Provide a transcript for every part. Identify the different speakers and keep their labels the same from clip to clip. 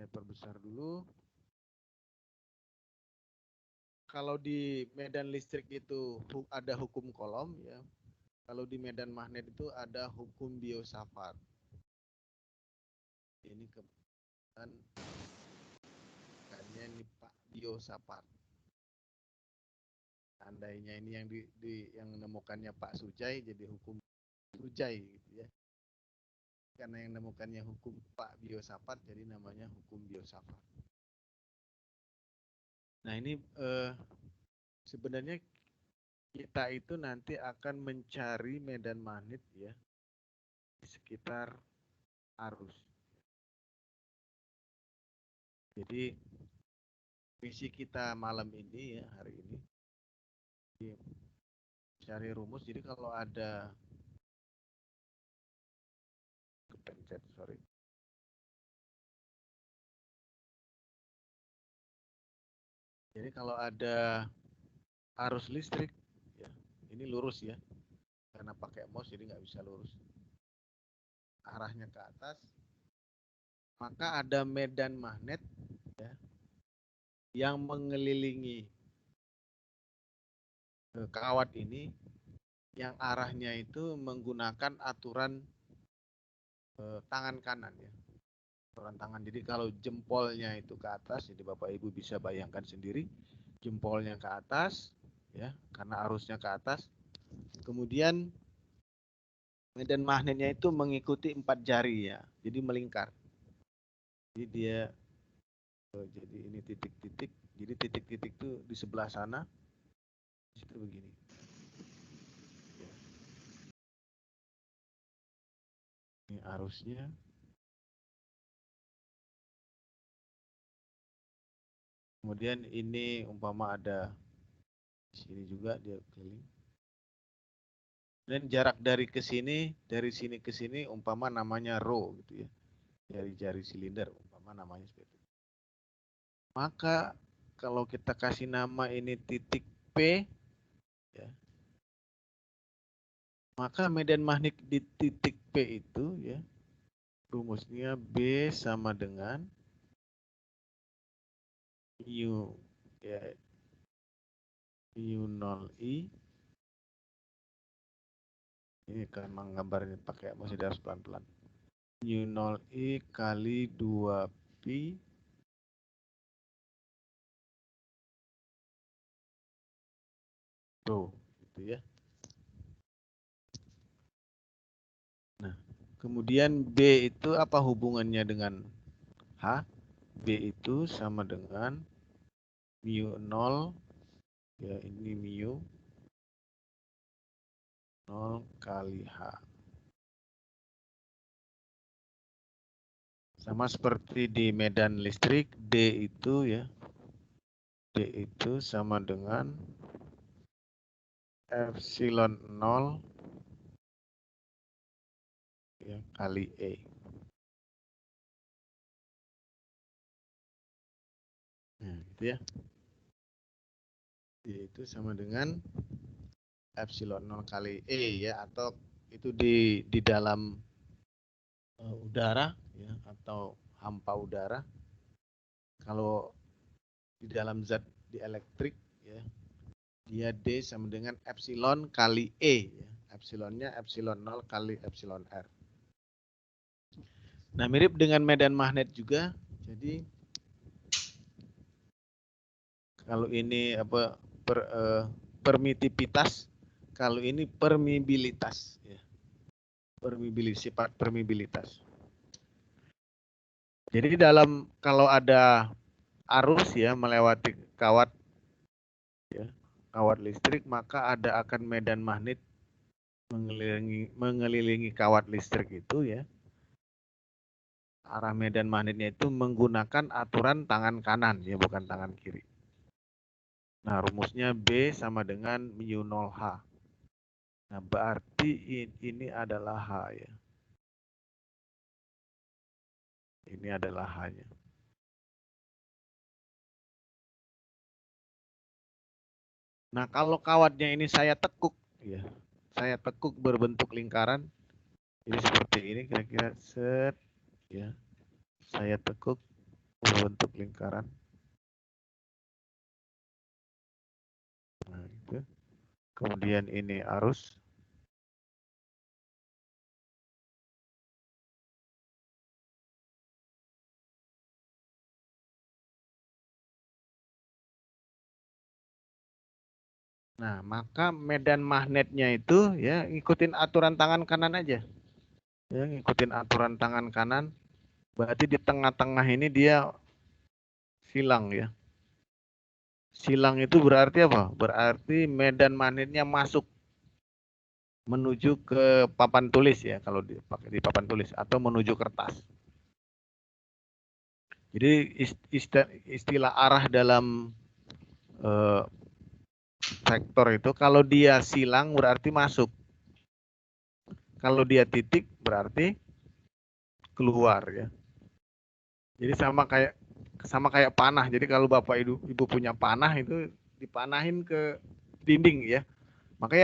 Speaker 1: Saya perbesar dulu. Kalau di medan listrik itu ada hukum Coulomb ya. Kalau di medan magnet itu ada hukum Biot-Savart. Ini kebetulan ini Pak Biot-Savart. Andainya ini yang menemukannya Pak Sujai jadi hukum Sujai gitu ya. Karena yang menemukannya hukum Pak Biot-Savart jadi namanya hukum Biot-Savart. Nah ini sebenarnya kita itu nanti akan mencari medan magnet ya di sekitar arus. Jadi misi kita malam ini ya hari ini cari rumus. Jadi kalau ada kepencet, sorry. Jadi kalau ada arus listrik ya, ini lurus ya. Karena pakai mouse jadi nggak bisa lurus. Arahnya ke atas. Maka ada medan magnet ya, yang mengelilingi kawat ini yang arahnya itu menggunakan aturan tangan kanan ya. Aturan tangan. Jadi kalau jempolnya itu ke atas, jadi Bapak Ibu bisa bayangkan sendiri, jempolnya ke atas ya, karena arusnya ke atas. Kemudian medan magnetnya itu mengikuti 4 jari ya. Jadi melingkar. Jadi dia jadi ini titik-titik. Jadi titik-titik itu di sebelah sana. Di situ begini. Ini arusnya. Kemudian ini umpama ada di sini juga dia keliling. Dan jarak dari sini ke sini umpama namanya rho gitu ya. Dari jari silinder umpama namanya seperti itu. Maka kalau kita kasih nama ini titik P ya. Maka medan magnet di titik P itu ya rumusnya B sama dengan mu ya mu0i. Ini kan menggambarnya pakai masih harus pelan-pelan. mu0i kali 2pi rho gitu ya. Nah, kemudian B itu apa hubungannya dengan H? B itu sama dengan mu0 ya, ini mu 0 kali H. Sama seperti di medan listrik, D itu ya. D itu sama dengan epsilon 0 ya, kali E. Nah, gitu ya. D itu sama dengan epsilon 0 kali E ya, atau itu di dalam udara ya, atau hampa udara. Kalau di dalam zat di elektrik ya, dia D sama dengan epsilon kali E ya. Epsilonnya epsilon 0 kali epsilon R. Nah, mirip dengan medan magnet juga. Jadi kalau ini apa permitivitas, kalau ini permeabilitas ya. Sifat permeabilitas. Jadi dalam kalau ada arus ya melewati kawat ya, kawat listrik, maka ada akan medan magnet mengelilingi kawat listrik itu ya. Arah medan magnetnya itu menggunakan aturan tangan kanan ya, bukan tangan kiri. Nah, rumusnya B sama dengan mu0H. Nah, berarti ini adalah H ya. Ini adalah H-nya. Nah, kalau kawatnya ini saya tekuk ya. Saya tekuk berbentuk lingkaran. Jadi seperti ini kira-kira set ya. Saya tekuk. berbentuk lingkaran. Nah, itu. Kemudian ini arus. Nah, maka medan magnetnya itu ya ngikutin aturan tangan kanan aja. Ya, ngikutin aturan tangan kanan. Berarti di tengah-tengah ini dia silang ya. Silang itu berarti apa? Berarti medan magnetnya masuk menuju ke papan tulis ya kalau dipakai di papan tulis atau menuju kertas. Jadi istilah arah dalam vektor itu kalau dia silang berarti masuk. Kalau dia titik berarti keluar ya. Jadi sama kayak panah. Jadi kalau Bapak Ibu punya panah itu dipanahin ke dinding ya. Maka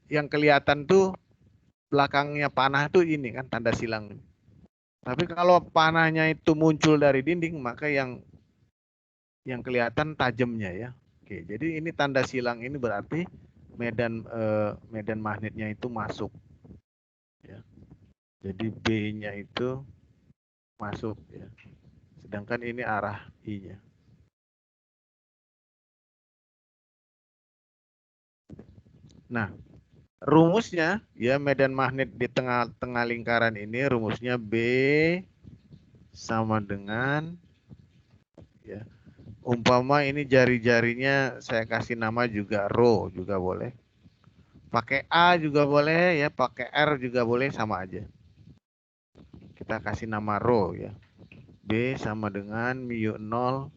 Speaker 1: yang kelihatan tuh belakangnya panah tuh ini kan tanda silang. Tapi kalau panahnya itu muncul dari dinding, maka yang kelihatan tajamnya ya. Oke, jadi ini tanda silang ini berarti medan magnetnya itu masuk ya. Jadi B-nya itu masuk ya. Sedangkan ini arah I-nya. Nah, rumusnya ya medan magnet di tengah-tengah lingkaran ini rumusnya B sama dengan ya. Umpama ini jari-jarinya saya kasih nama juga rho juga boleh. Pakai A juga boleh ya, pakai R juga boleh sama aja. Kita kasih nama rho ya. B sama dengan mu 0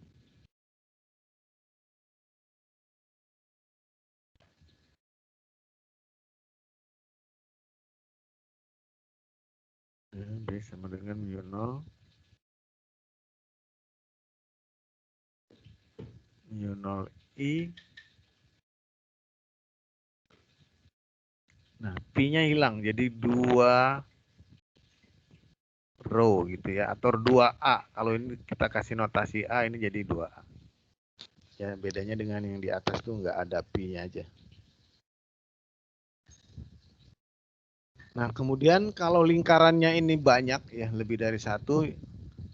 Speaker 1: B sama dengan mu 0 mu 0 I. Nah, P-nya hilang jadi 2 rho gitu ya atau 2A. Kalau ini kita kasih notasi A ini jadi 2A. Ya, bedanya dengan yang di atas tuh nggak ada P-nya aja. Nah, kemudian kalau lingkarannya ini banyak ya, lebih dari satu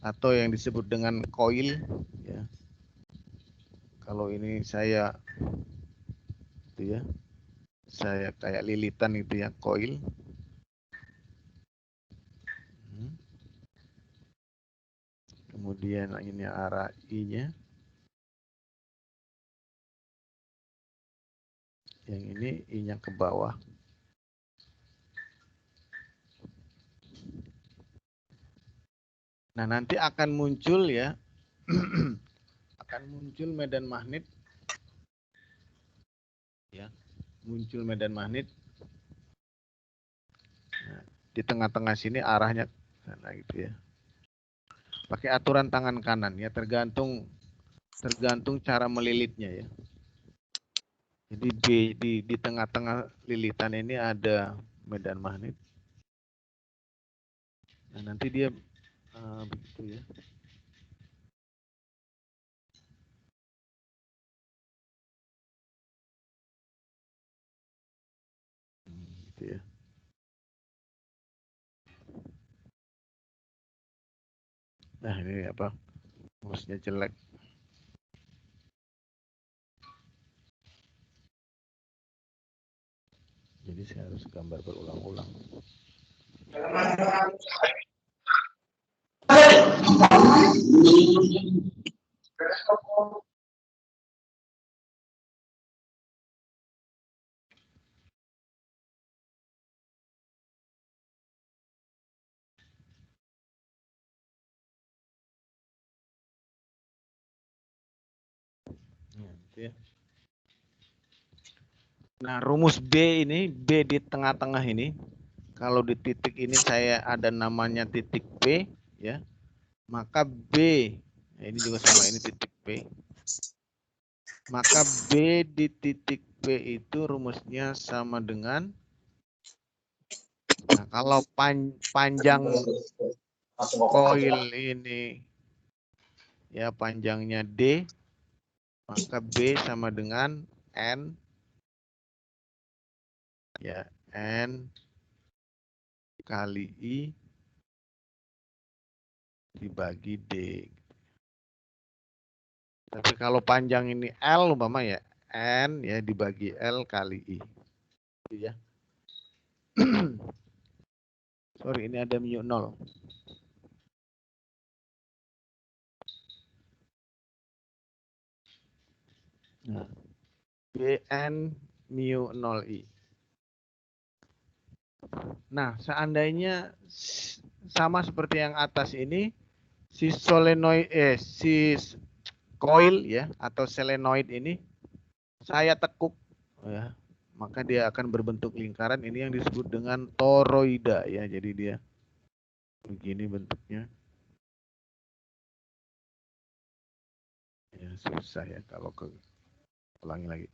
Speaker 1: atau yang disebut dengan koil ya. Kalau ini saya itu ya. Saya kayak lilitan itu ya, koil. Kemudian ini arah I-nya. Yang ini I-nya ke bawah. Nah, nanti akan muncul ya. Akan muncul medan magnet ya. Muncul medan magnet. Nah, di tengah-tengah sini arahnya sana gitu ya. Pakai aturan tangan kanan ya, tergantung cara melilitnya ya. Jadi di tengah-tengah lilitan ini ada medan magnet. Nah, nanti dia begitu ya. Gitu ya. Nah, ini apa? Mouse-nya jelek. Jadi saya harus gambar berulang-ulang. Nah, rumus B ini, B di tengah-tengah ini, kalau di titik ini saya ada namanya titik P, ya, maka B, nah ini juga sama, ini titik P. Maka B di titik P itu rumusnya sama dengan, nah kalau panjang koil ini ya panjangnya D, maka B sama dengan N, ya N kali I dibagi D. Tapi kalau panjang ini L umpama ya N ya dibagi L kali I. Ya. Sorry, ini ada mu 0. Nah, Bn mu 0I. Nah, seandainya sama seperti yang atas ini, si solenoid si coil ya atau solenoid ini saya tekuk ya, maka dia akan berbentuk lingkaran. Ini yang disebut dengan toroida ya. Jadi dia begini bentuknya. Ya, susah ya kalau ulangi lagi.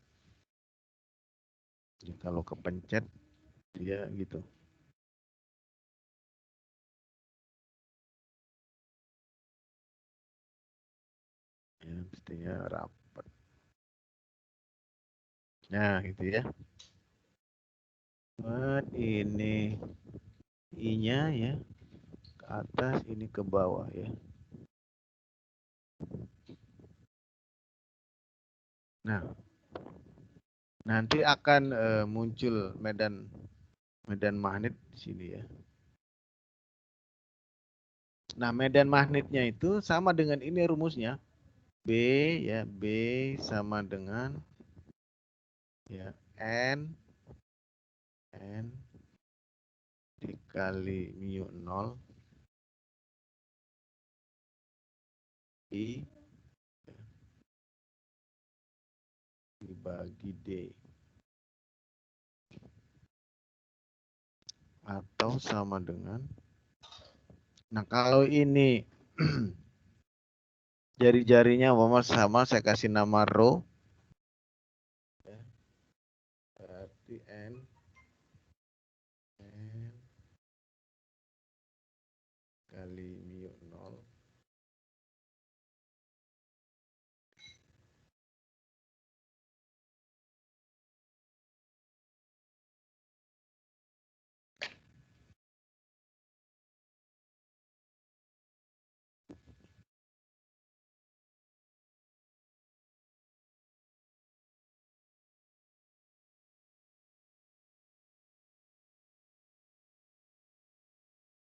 Speaker 1: Jadi kalau kepencet dia gitu. Ya, mestinya rapat. Nah, gitu ya. Buat ini I-nya ya ke atas, ini ke bawah ya. Nah, nanti akan muncul medan magnet di sini ya. Nah, medan magnetnya itu sama dengan ini rumusnya. B ya, B sama dengan ya N dikali mu 0 I dibagi D. Atau sama dengan, nah kalau ini jari-jarinya sama, saya kasih nama rho. Berarti N kali mu 0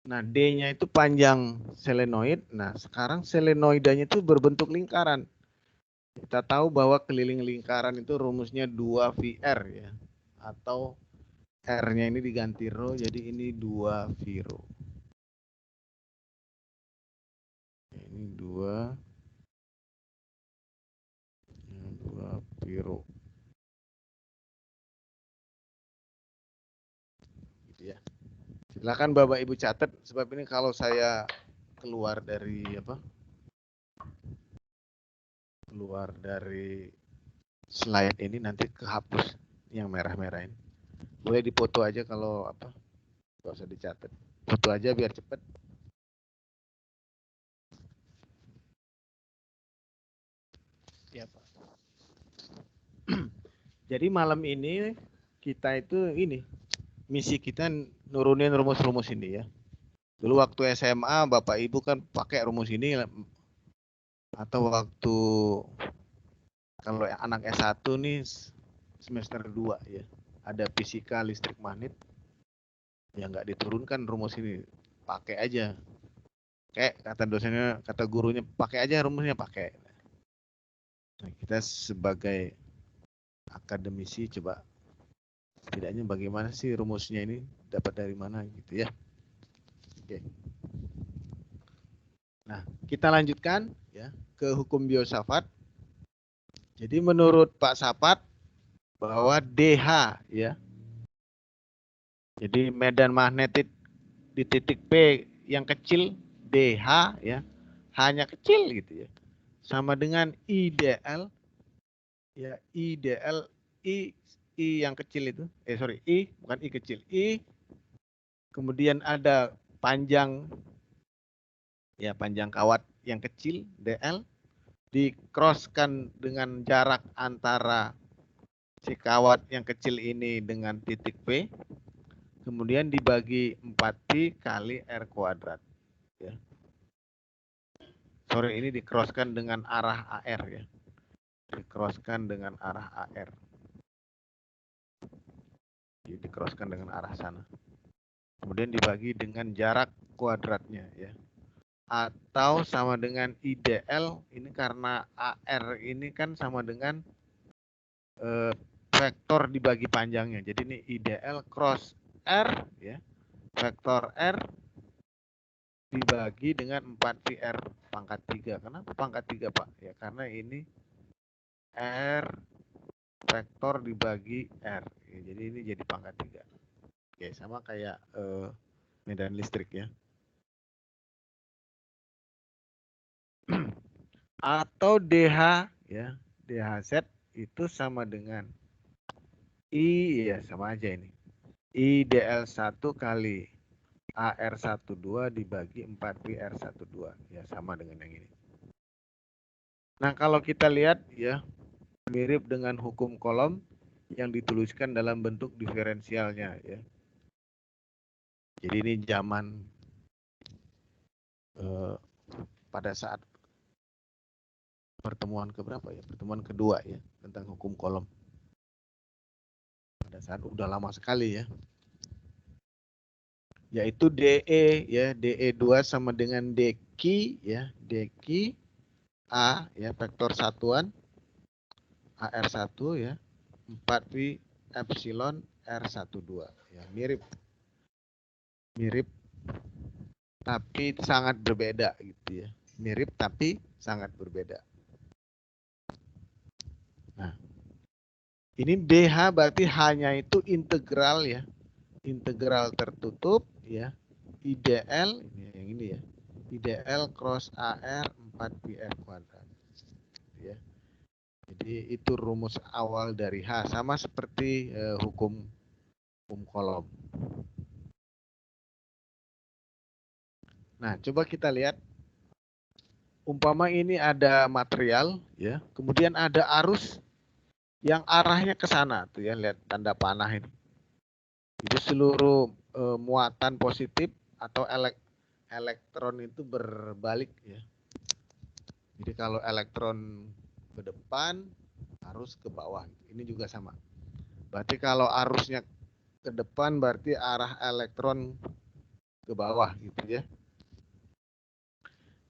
Speaker 1: Nah, D-nya itu panjang selenoid. Nah, sekarang selenoidanya itu berbentuk lingkaran. Kita tahu bahwa keliling lingkaran itu rumusnya 2VR ya. Atau R-nya ini diganti rho, jadi ini 2 Viro. Ini 2 Viro. Gitu ya. Silakan Bapak Ibu catat, sebab ini kalau saya keluar dari slide ini nanti kehapus yang merah-merah ini. Boleh dipoto aja kalau nggak usah dicatat. Foto aja biar cepet. Ya, Pak. Jadi malam ini kita itu misi kita nurunin rumus-rumus ini ya. Dulu waktu SMA Bapak Ibu kan pakai rumus ini, atau waktu kalau anak S1 nih semester 2 ya. Ada fisika listrik magnet. Ya nggak diturunkan rumus ini. Pakai aja. Kayak kata dosennya, kata gurunya, pakai aja rumusnya, pakai. Nah, kita sebagai akademisi coba setidaknya bagaimana sih rumusnya ini, dapat dari mana gitu ya. Oke. Nah, kita lanjutkan ya ke hukum biosafat. Jadi menurut Pak Sapat bahwa DH ya. Jadi medan magnetik di titik P yang kecil DH ya, hanya kecil gitu ya. Sama dengan IDL ya, IDL I yang kecil itu. I bukan I kecil. I kemudian ada panjang ya, panjang kawat yang kecil DL Di-crosskan dengan jarak antara si kawat yang kecil ini dengan titik P, kemudian dibagi 4pi kali R kuadrat. Ya. Sorry, ini di-crosskan dengan arah AR ya. Di-crosskan dengan arah AR. Jadi di-crosskan dengan arah sana. Kemudian dibagi dengan jarak kuadratnya ya. Atau sama dengan IDL, ini karena AR ini kan sama dengan vektor dibagi panjangnya. Jadi ini IDL cross R ya. Vektor R dibagi dengan 4pi R pangkat 3. Kenapa pangkat 3, Pak? Ya karena ini R vektor dibagi R. Ya, jadi ini jadi pangkat 3. Oke, sama kayak medan listrik ya. Atau DH ya, DHZ itu sama dengan I ya sama aja ini. IDL1 kali AR12 dibagi 4pi R12 ya sama dengan yang ini. Nah, kalau kita lihat ya mirip dengan hukum Coulomb yang dituliskan dalam bentuk diferensialnya ya. Jadi ini zaman pada saat pertemuan keberapa ya? Pertemuan kedua ya tentang hukum Coulomb. Pada saat udah lama sekali ya. Yaitu DE ya, DE2 sama dengan DQ ya, DQ A ya vektor satuan AR1 ya 4pi epsilon R12 ya, mirip tapi sangat berbeda gitu ya. Mirip tapi sangat berbeda. Nah, ini DH berarti hanya itu integral ya. Integral tertutup ya. IDL ini yang ini ya. IDL cross AR 4pi R kuadrat. Ya. Jadi itu rumus awal dari H sama seperti hukum Coulomb. Nah, coba kita lihat. Umpama ini ada material ya, kemudian ada arus yang arahnya ke sana tuh ya, lihat tanda panah ini. Jadi seluruh muatan positif atau elektron itu berbalik ya. Jadi kalau elektron ke depan, arus ke bawah. Ini juga sama. Berarti kalau arusnya ke depan berarti arah elektron ke bawah gitu ya.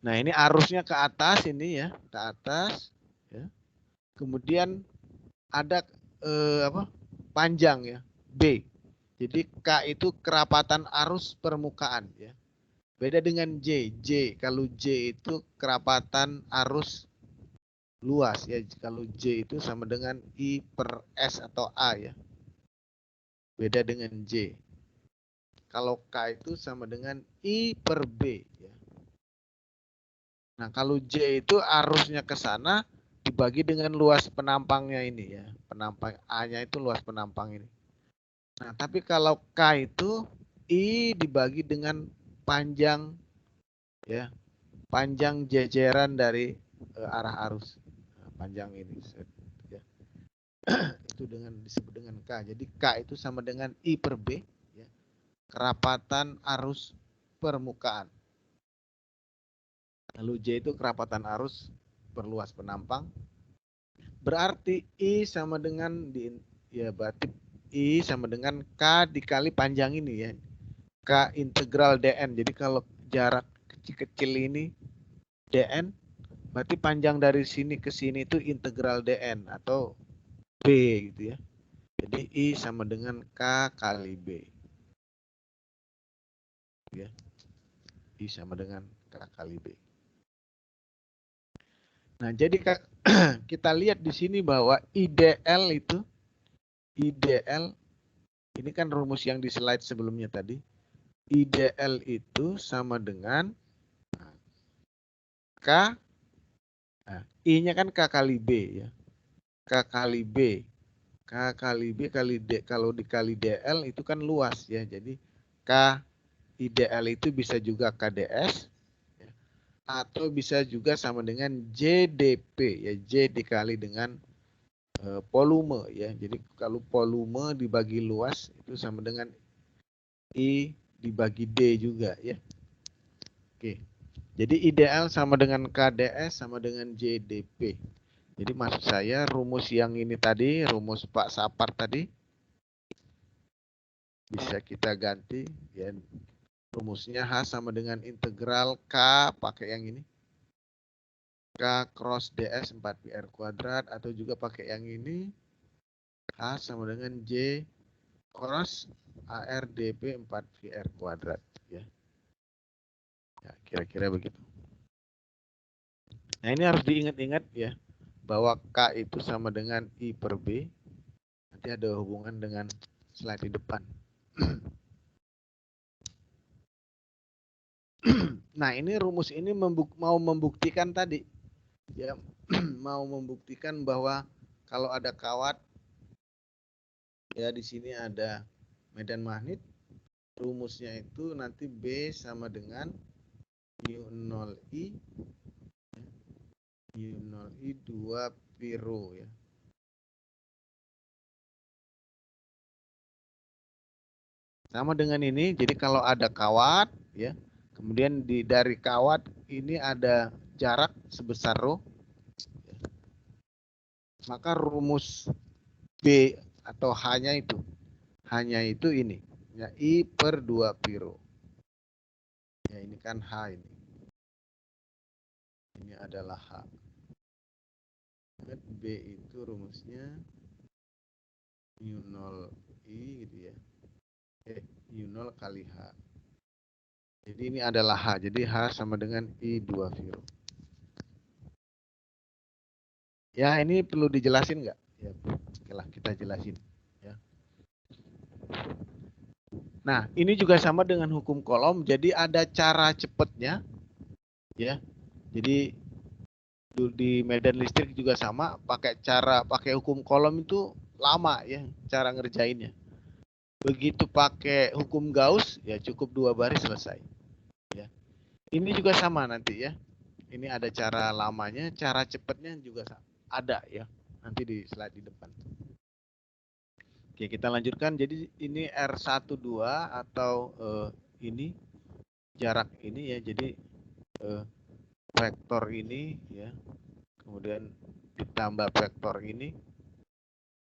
Speaker 1: Nah, ini arusnya ke atas ini ya, ke atas ya. Kemudian ada panjang ya, B. Jadi K itu kerapatan arus permukaan ya. Beda dengan J. Kalau J itu kerapatan arus luas ya. Kalau J itu sama dengan I per S atau A ya. Beda dengan J. Kalau K itu sama dengan I per B ya. Nah, kalau J itu arusnya ke sana dibagi dengan luas penampangnya ini ya. Penampang A-nya itu luas penampang ini. Nah, tapi kalau K itu I dibagi dengan panjang ya. Panjang jejeran dari arah arus. Nah, panjang ini ya. Itu disebut dengan K. Jadi K itu sama dengan I per B ya. Kerapatan arus permukaan. Lalu J itu kerapatan arus perluas penampang. Berarti I sama dengan berarti I sama dengan K dikali panjang ini ya. K integral DN. Jadi kalau jarak kecil-kecil ini DN, berarti panjang dari sini ke sini itu integral DN atau B gitu ya. Jadi I sama dengan K kali B. Ya. I sama dengan K kali B. Nah, jadi kita lihat di sini bahwa IDL itu ini kan rumus yang di slide sebelumnya tadi. IDL itu sama dengan K, nah, I-nya kan K kali B ya. K kali B. K kali B kali D. Kalau dikali DL itu kan luas ya. Jadi K IDL itu bisa juga KDS. atau bisa juga sama dengan JDP ya, J dikali dengan volume ya. Jadi kalau volume dibagi luas itu sama dengan I dibagi D juga ya. Oke. Jadi ideal sama dengan KDS sama dengan JDP. Jadi maksud saya rumus yang ini tadi, rumus Pak Sapar tadi bisa kita ganti ya. Rumusnya H sama dengan integral K pakai yang ini. K cross DS 4PR kuadrat atau juga pakai yang ini. H sama dengan J cross AR DP 4VR kuadrat ya. Ya, kira-kira begitu. Nah, ini harus diingat-ingat ya bahwa K itu sama dengan I per B. Nanti ada hubungan dengan slide di depan. Nah, ini rumus ini mau membuktikan tadi ya, mau membuktikan bahwa kalau ada kawat ya di sini ada medan magnet, rumusnya itu nanti B sama dengan mu0I 2 piro ya. Sama dengan ini, jadi kalau ada kawat ya, kemudian dari kawat ini ada jarak sebesar rho, maka rumus B atau hanya itu ini ya, I per 2 piro ya, ini kan H, ini adalah H. B itu rumusnya mu0 I gitu ya, mu0 kali H. Jadi ini adalah H, jadi H sama dengan I 2 piro. Ya, ini perlu dijelasin nggak? Ya, oke lah, kita jelasin. Ya. Nah, ini juga sama dengan hukum Coulomb. Jadi ada cara cepatnya, ya. Jadi di medan listrik juga sama, pakai hukum Coulomb itu lama ya, cara ngerjainnya. Begitu pakai hukum Gauss, ya cukup 2 baris selesai. Ya. Ini juga sama nanti ya. Ini ada cara lamanya, cara cepatnya juga ada ya. Nanti di slide di depan. Oke, kita lanjutkan. Jadi ini R12 atau ini jarak ini ya. Jadi vektor ini ya. Kemudian ditambah vektor ini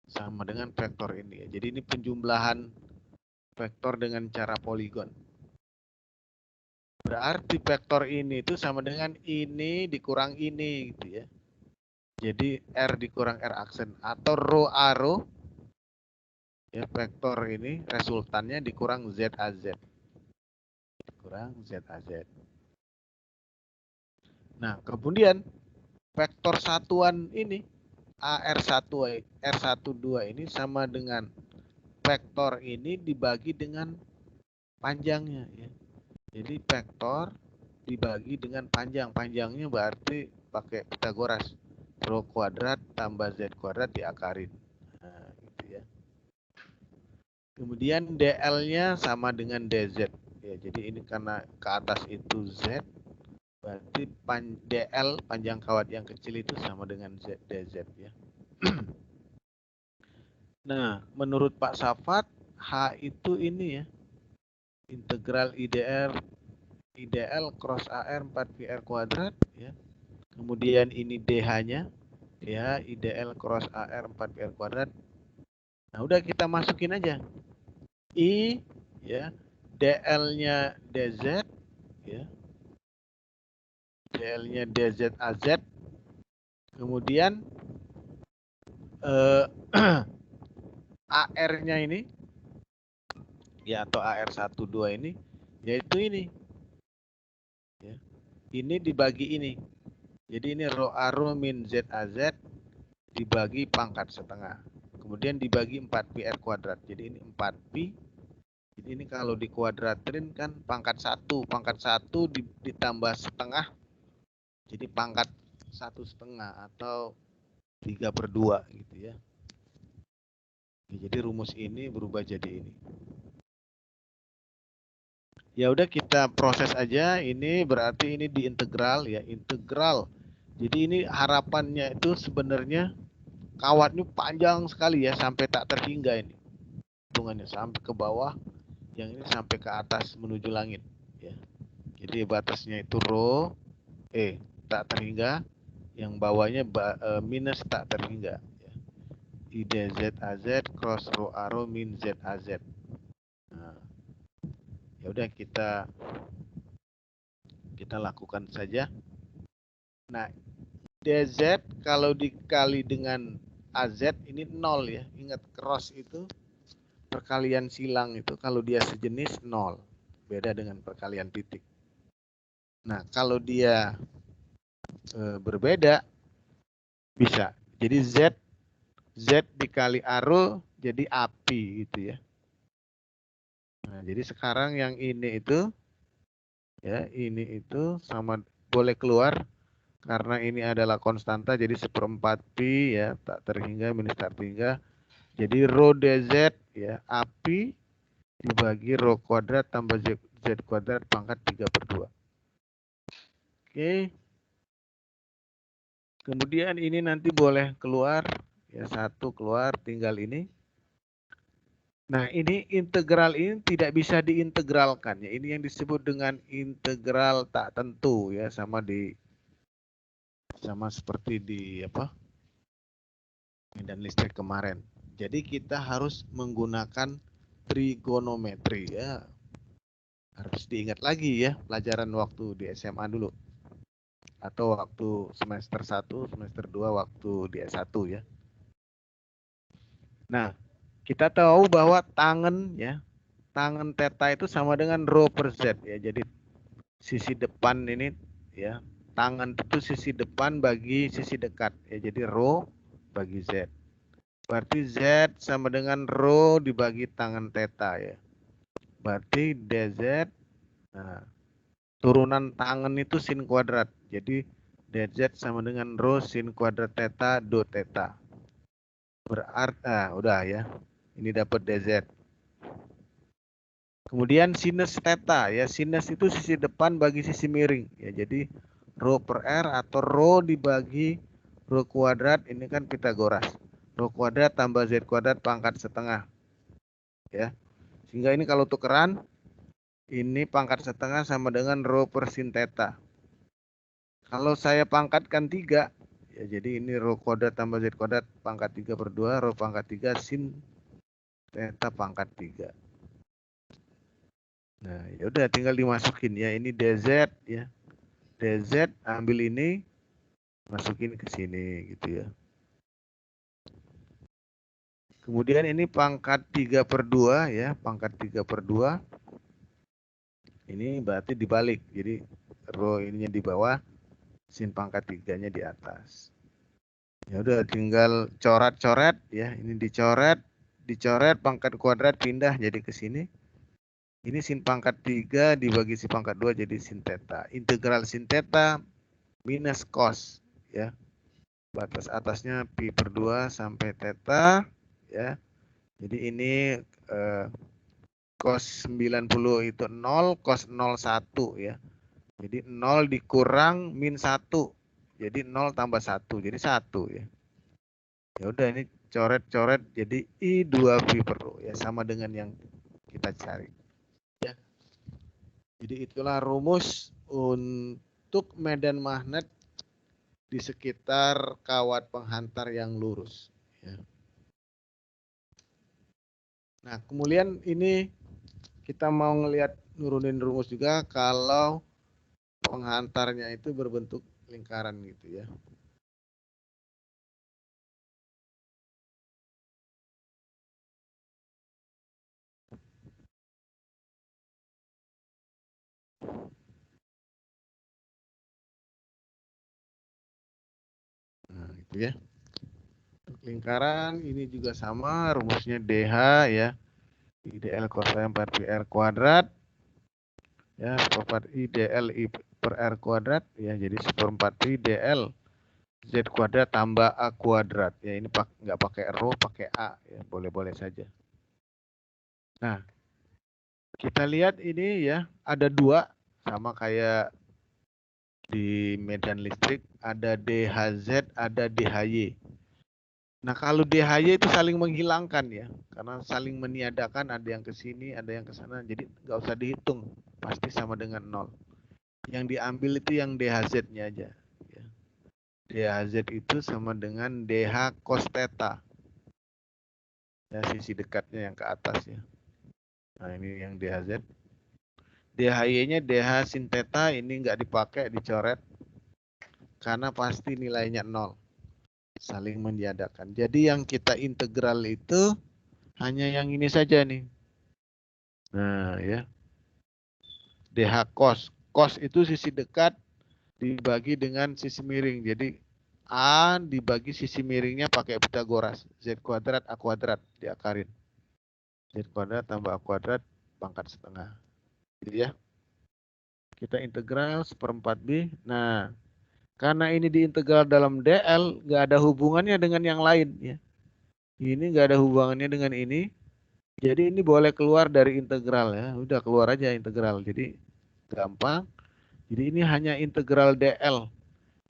Speaker 1: sama dengan vektor ini ya. Jadi ini penjumlahan vektor dengan cara poligon. Berarti vektor ini itu sama dengan ini dikurang ini gitu ya. Jadi R dikurang R aksen atau rho A rho ya, vektor ini resultannya dikurang ZAZ. Dikurang ZAZ. Nah, kemudian vektor satuan ini AR1 R12 ini sama dengan vektor ini dibagi dengan panjangnya ya. Jadi vektor dibagi dengan panjang. Panjangnya berarti pakai Pitagoras. Rho kuadrat tambah Z kuadrat diakarin. Nah, gitu ya. Kemudian DL-nya sama dengan DZ. Ya, jadi ini karena ke atas itu Z, berarti DL panjang kawat yang kecil itu sama dengan Z, DZ ya. Nah, menurut Pak Safat, H itu ini ya, integral IDL cross AR 4PR kuadrat ya. Kemudian ini DH-nya ya, IDL cross AR 4PR kuadrat. Nah, udah kita masukin aja. I ya, DL-nya DZ ya. DL-nya DZAZ. Kemudian AR-nya ini ya, atau AR12 ini yaitu ini. Ya. Ini dibagi ini. Jadi ini rho A rho min ZAZ dibagi pangkat setengah. Kemudian dibagi 4PR kuadrat. Jadi ini 4pi. Jadi ini kalau dikuadratin kan pangkat 1. Pangkat 1 ditambah setengah. Jadi pangkat 1/2 atau 3/2 gitu ya. Jadi rumus ini berubah jadi ini. Ya udah kita proses aja. Ini berarti ini diintegral ya, integral. Jadi ini harapannya itu sebenarnya kawatnya panjang sekali ya, sampai tak terhingga ini. Hitungannya sampai ke bawah, yang ini sampai ke atas menuju langit ya. Jadi batasnya itu rho tak terhingga, yang bawahnya minus tak terhingga ya. I dz az cross rho a rho min z az. Nah, ya udah kita lakukan saja. Nah, dz kalau dikali dengan az ini 0 ya. Ingat cross itu perkalian silang itu kalau dia sejenis 0. Beda dengan perkalian titik. Nah, kalau dia berbeda bisa. Jadi Z dikali arrow jadi api gitu ya. Nah, jadi sekarang yang ini itu ya, ini itu sama boleh keluar karena ini adalah konstanta, jadi 1/4 pi ya, tak terhingga minus tak terhingga. Jadi rho dz ya, api dibagi rho kuadrat tambah z kuadrat pangkat 3/2. Oke. Kemudian ini nanti boleh keluar ya, 1 keluar, tinggal ini. Nah, ini integral ini tidak bisa diintegralkan ya. Ini yang disebut dengan integral tak tentu ya, sama seperti di medan listrik kemarin. Jadi kita harus menggunakan trigonometri ya. Harus diingat lagi ya, pelajaran waktu di SMA dulu. Atau waktu semester 1, semester 2 waktu di S1 ya. Nah, kita tahu bahwa tangen ya, tangen theta itu sama dengan rho per z ya. Jadi sisi depan ini ya, tangen itu sisi depan bagi sisi dekat ya. Jadi rho bagi z. Berarti z sama dengan rho dibagi tangen theta ya. Berarti dz, nah, turunan tangen itu sin kuadrat. Jadi dz sama dengan rho sin kuadrat theta do theta. Berarti udah ya. Ini dapat dz. Kemudian sinus theta ya, sinus itu sisi depan bagi sisi miring ya. Jadi rho per r atau rho dibagi rho kuadrat, ini kan Pitagoras. Rho kuadrat tambah z kuadrat pangkat setengah ya. Sehingga ini kalau tukeran, ini pangkat setengah sama dengan rho per sin theta. Kalau saya pangkatkan 3 ya, jadi ini rho kuadrat tambah z kuadrat pangkat 3/2, rho pangkat 3 sin theta pangkat 3. Nah, ya udah tinggal dimasukin ya, ini dz ya. dz ambil ini, masukin ke sini gitu ya. Kemudian ini pangkat 3/2 ya, pangkat 3/2. Ini berarti dibalik. Jadi rho ininya di bawah, sin pangkat 3-nya di atas. Ya udah tinggal coret-coret ya, ini dicoret, pangkat kuadrat pindah jadi ke sini. Ini sin pangkat 3 dibagi sin pangkat 2 jadi sin theta. Integral sin theta minus cos ya. Batas atasnya pi/2 sampai theta ya. Jadi ini cos 90 itu 0, cos 01 ya. Jadi 0 dikurang min 1. Jadi 0 tambah 1 jadi 1 ya. Ya udah ini coret-coret jadi I2 pi/ρ ya, sama dengan yang kita cari. Ya. Jadi itulah rumus untuk medan magnet di sekitar kawat penghantar yang lurus. Ya. Nah, kemudian ini kita mau ngelihat nurunin rumus juga kalau penghantarnya itu berbentuk lingkaran gitu ya. Nah, itu ya. Lingkaran ini juga sama, rumusnya DH ya. IDL cosine 4PR kuadrat ya, 1/4 IDL I per R kuadrat ya, jadi 1/4 pi DL Z kuadrat tambah A kuadrat ya. Ini nggak pakai rho, pakai A ya, boleh-boleh saja. Nah, Kita lihat ini ya, ada dua, sama kayak di medan listrik, ada DHZ, ada DHY. Nah, kalau DHY itu saling menghilangkan ya, karena saling meniadakan, ada yang ke sini, ada yang ke sana, jadi nggak usah dihitung, pasti sama dengan 0. Yang diambil itu yang DHZ-nya aja. Ya. DHZ itu sama dengan DH cos theta. Ya, sisi dekatnya yang ke atas ya. Nah, ini yang DHZ. DHY-nya DH sin theta, ini nggak dipakai, dicoret, karena pasti nilainya 0. Saling meniadakan. Jadi yang kita integral itu hanya yang ini saja nih. Nah ya, DH cos. Cos itu sisi dekat dibagi dengan sisi miring. Jadi A dibagi sisi miringnya pakai Pitagoras. Z kuadrat A kuadrat diakarin. Z kuadrat tambah A kuadrat pangkat setengah. Jadi ya, kita integral 1/4 B. Nah, karena ini diintegral dalam DL, nggak ada hubungannya dengan yang lain ya. Ini nggak ada hubungannya dengan ini. Jadi ini boleh keluar dari integral ya. Udah keluar aja integral. Jadi gampang. Jadi ini hanya integral DL.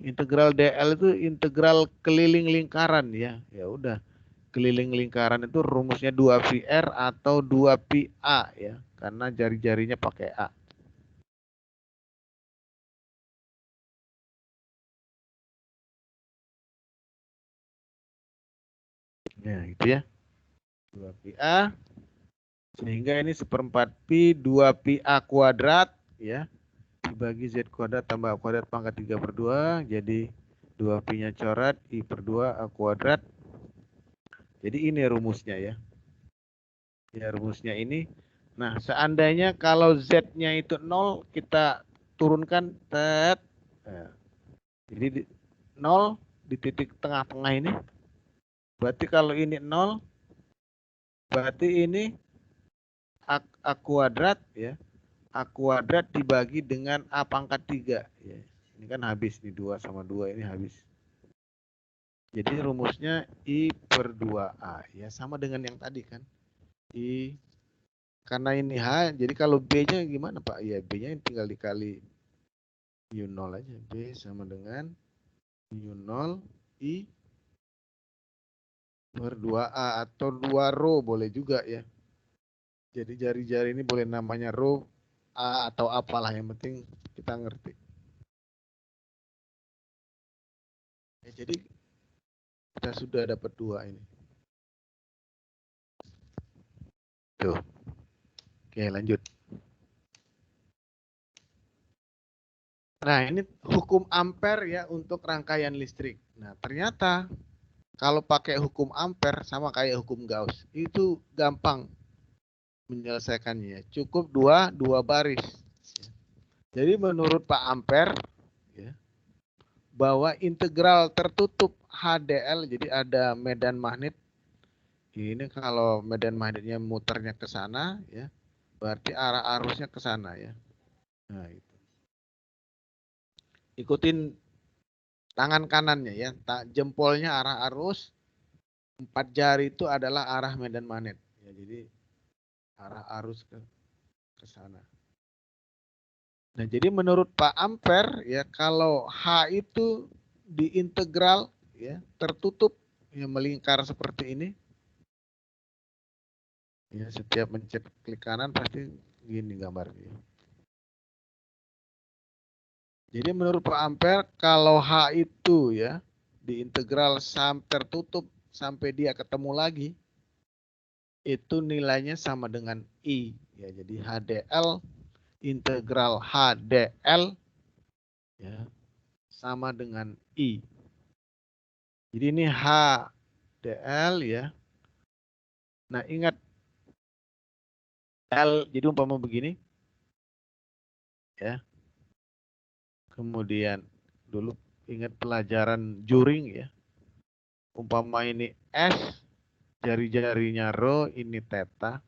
Speaker 1: Integral DL itu integral keliling lingkaran ya. Ya udah. Keliling lingkaran itu rumusnya 2πr atau 2πa ya. Karena jari-jarinya pakai A. Nah, gitu ya. 2πa. Sehingga ini 1/4 pi 2πa kuadrat ya. Dibagi Z kuadrat tambah A kuadrat pangkat 3/2. Jadi 2pi-nya coret, I/2 A kuadrat. Jadi ini rumusnya ya. Ya rumusnya ini. Nah, seandainya kalau Z-nya itu 0, kita turunkan tet. Nah, jadi 0 di titik tengah-tengah ini. Berarti kalau ini 0, berarti ini A kuadrat ya. A kuadrat dibagi dengan A pangkat 3 ya. Ini kan habis nih, 2 sama 2 ini habis. Jadi rumusnya I/2A ya, sama dengan yang tadi kan. I karena ini H, jadi kalau B-nya gimana Pak? Ya B-nya tinggal dikali U0 aja. B sama dengan U0 I/2A atau 2 rho boleh juga ya. Jadi jari-jari ini boleh namanya rho A atau apalah, yang penting kita ngerti. Ya, jadi kita sudah dapat 2 ini. Tuh. Oke, lanjut. Nah, ini hukum ampere ya untuk rangkaian listrik. Nah, ternyata kalau pakai hukum ampere sama kayak hukum Gauss, itu gampang menyelesaikannya. Cukup dua baris. Jadi menurut Pak Ampere ya, bahwa integral tertutup HDL, jadi ada medan magnet. Ini kalau medan magnetnya muternya ke sana ya, berarti arah arusnya ke sana ya. Nah, itu. Ikutin tangan kanannya ya, jempolnya arah arus, 4 jari itu adalah arah medan magnet. Ya, jadi arah arus ke sana. Nah, jadi menurut Pak Ampere ya, kalau H itu diintegral ya, tertutup ya, melingkar seperti ini. Ya, setiap mencet klik kanan pasti gini gambarnya. Jadi menurut Pak Ampere kalau H itu ya diintegral tertutup sampai dia ketemu lagi, itu nilainya sama dengan I ya. Jadi HDL integral HDL ya sama dengan I. Jadi ini HDL ya. Nah, ingat L, jadi umpama begini ya. Kemudian dulu ingat pelajaran juring ya. Umpama ini S, jari-jarinya rho, ini theta.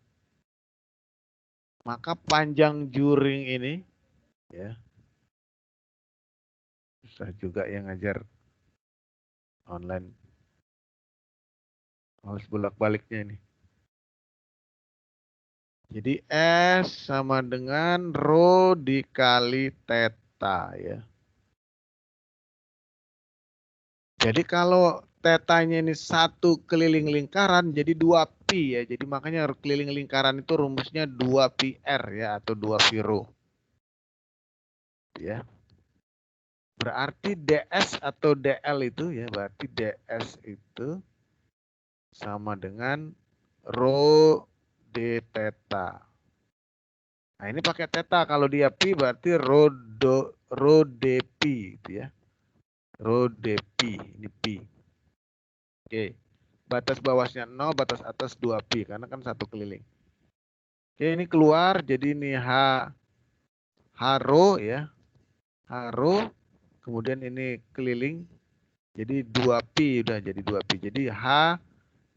Speaker 1: Maka panjang juring ini ya. Susah juga yang ngajar online. Harus bolak-baliknya ini. Jadi S sama dengan rho dikali theta ya. Jadi kalau tetanya ini satu keliling lingkaran jadi 2pi ya. Jadi makanya keliling lingkaran itu rumusnya 2pi R ya atau 2 pi rho. Ya. Berarti ds atau dl itu ya, berarti ds itu sama dengan rho d theta. Nah, ini pakai theta. Kalau dia pi berarti rho dp gitu ya. Rho dp, ini pi. Oke. Batas bawahnya 0, batas atas 2pi karena kan satu keliling. Oke, ini keluar jadi ini h rho ya. H rho, kemudian ini keliling jadi 2pi udah jadi 2pi. Jadi h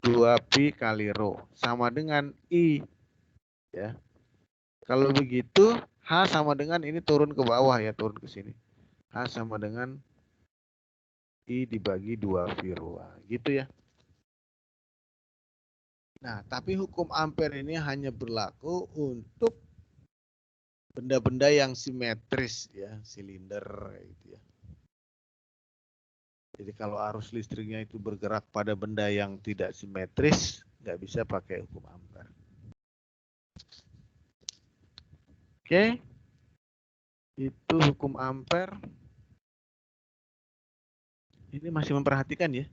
Speaker 1: 2pi kali rho sama dengan I ya. Kalau begitu H sama dengan ini turun ke bawah ya, turun ke sini. H sama dengan I dibagi 2 pi rho. Gitu ya. Nah, tapi hukum Ampere ini hanya berlaku untuk benda-benda yang simetris ya, silinder gitu ya. Jadi kalau arus listriknya itu bergerak pada benda yang tidak simetris, nggak bisa pakai hukum Ampere. Oke, itu hukum Ampere. Ini masih memperhatikan ya?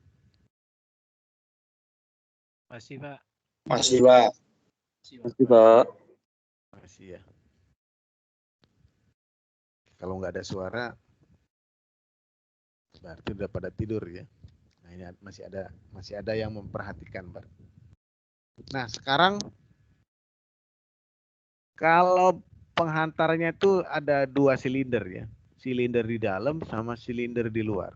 Speaker 2: Masih, Pak.
Speaker 3: Masih, Pak.
Speaker 4: Masih, Pak.
Speaker 1: Masih ya. Kalau nggak ada suara, berarti udah pada tidur ya. Nah, ini masih ada yang memperhatikan, Pak. Nah, sekarang kalau penghantarnya itu ada 2 silinder ya. Silinder di dalam sama silinder di luar.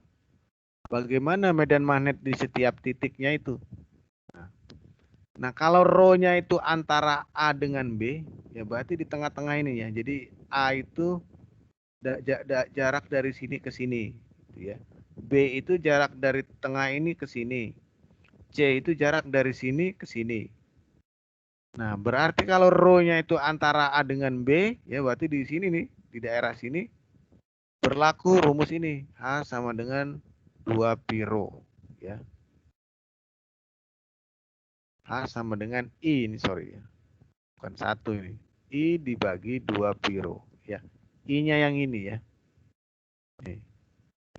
Speaker 1: Bagaimana medan magnet di setiap titiknya itu? Nah, kalau rho-nya itu antara A dengan B, ya berarti di tengah-tengah ini ya. Jadi A itu jarak dari sini ke sini, gitu ya. B itu jarak dari tengah ini ke sini. C itu jarak dari sini ke sini. Nah, berarti kalau rho-nya itu antara A dengan B, ya berarti di sini nih, di daerah sini berlaku rumus ini. H sama dengan 2 pi rho, ya. H sama dengan I ini, sorry ya. Bukan 1 ini. I dibagi 2 pi rho, ya. I-nya yang ini ya. Nih,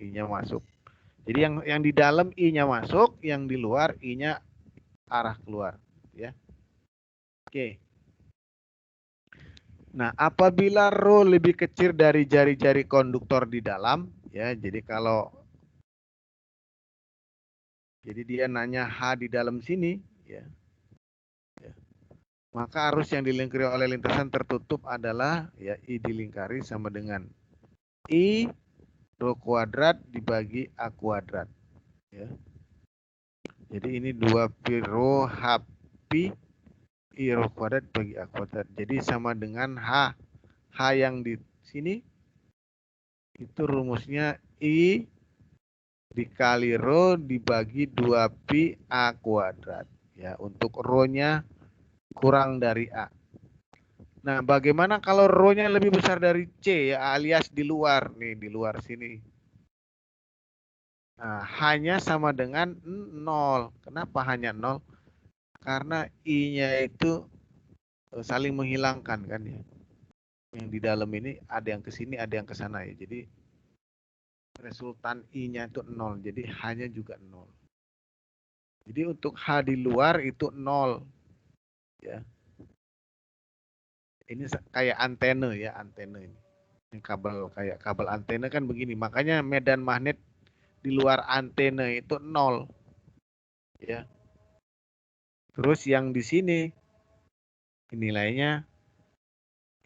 Speaker 1: I-nya masuk. Jadi yang di dalam I-nya masuk, yang di luar I-nya arah keluar, ya. Oke. Nah, apabila rho lebih kecil dari jari-jari konduktor di dalam, ya, jadi dia nanya H di dalam sini, ya, maka arus yang dilingkari oleh lintasan tertutup adalah ya I dilingkari sama dengan I rho kuadrat dibagi A kuadrat, ya. Jadi ini 2 pi rho H pi I rho kuadrat bagi A kuadrat. Jadi sama dengan H. H yang di sini itu rumusnya I dikali rho dibagi 2 pi A kuadrat. Ya, untuk rho-nya kurang dari A. Nah, bagaimana kalau rho-nya lebih besar dari C ya, alias di luar nih, di luar sini. Nah, hanya sama dengan 0. Kenapa hanya 0? Karena I-nya itu saling menghilangkan kan ya. Yang di dalam ini ada yang ke sini, ada yang ke sana ya. Jadi resultan I-nya itu 0. Jadi H-nya juga 0. Jadi untuk H di luar itu 0. Ya. Ini kayak antena ya, antena ini. Ini kabel kayak kabel antena kan begini. Makanya medan magnet di luar antena itu 0. Ya. Terus yang di sini nilainya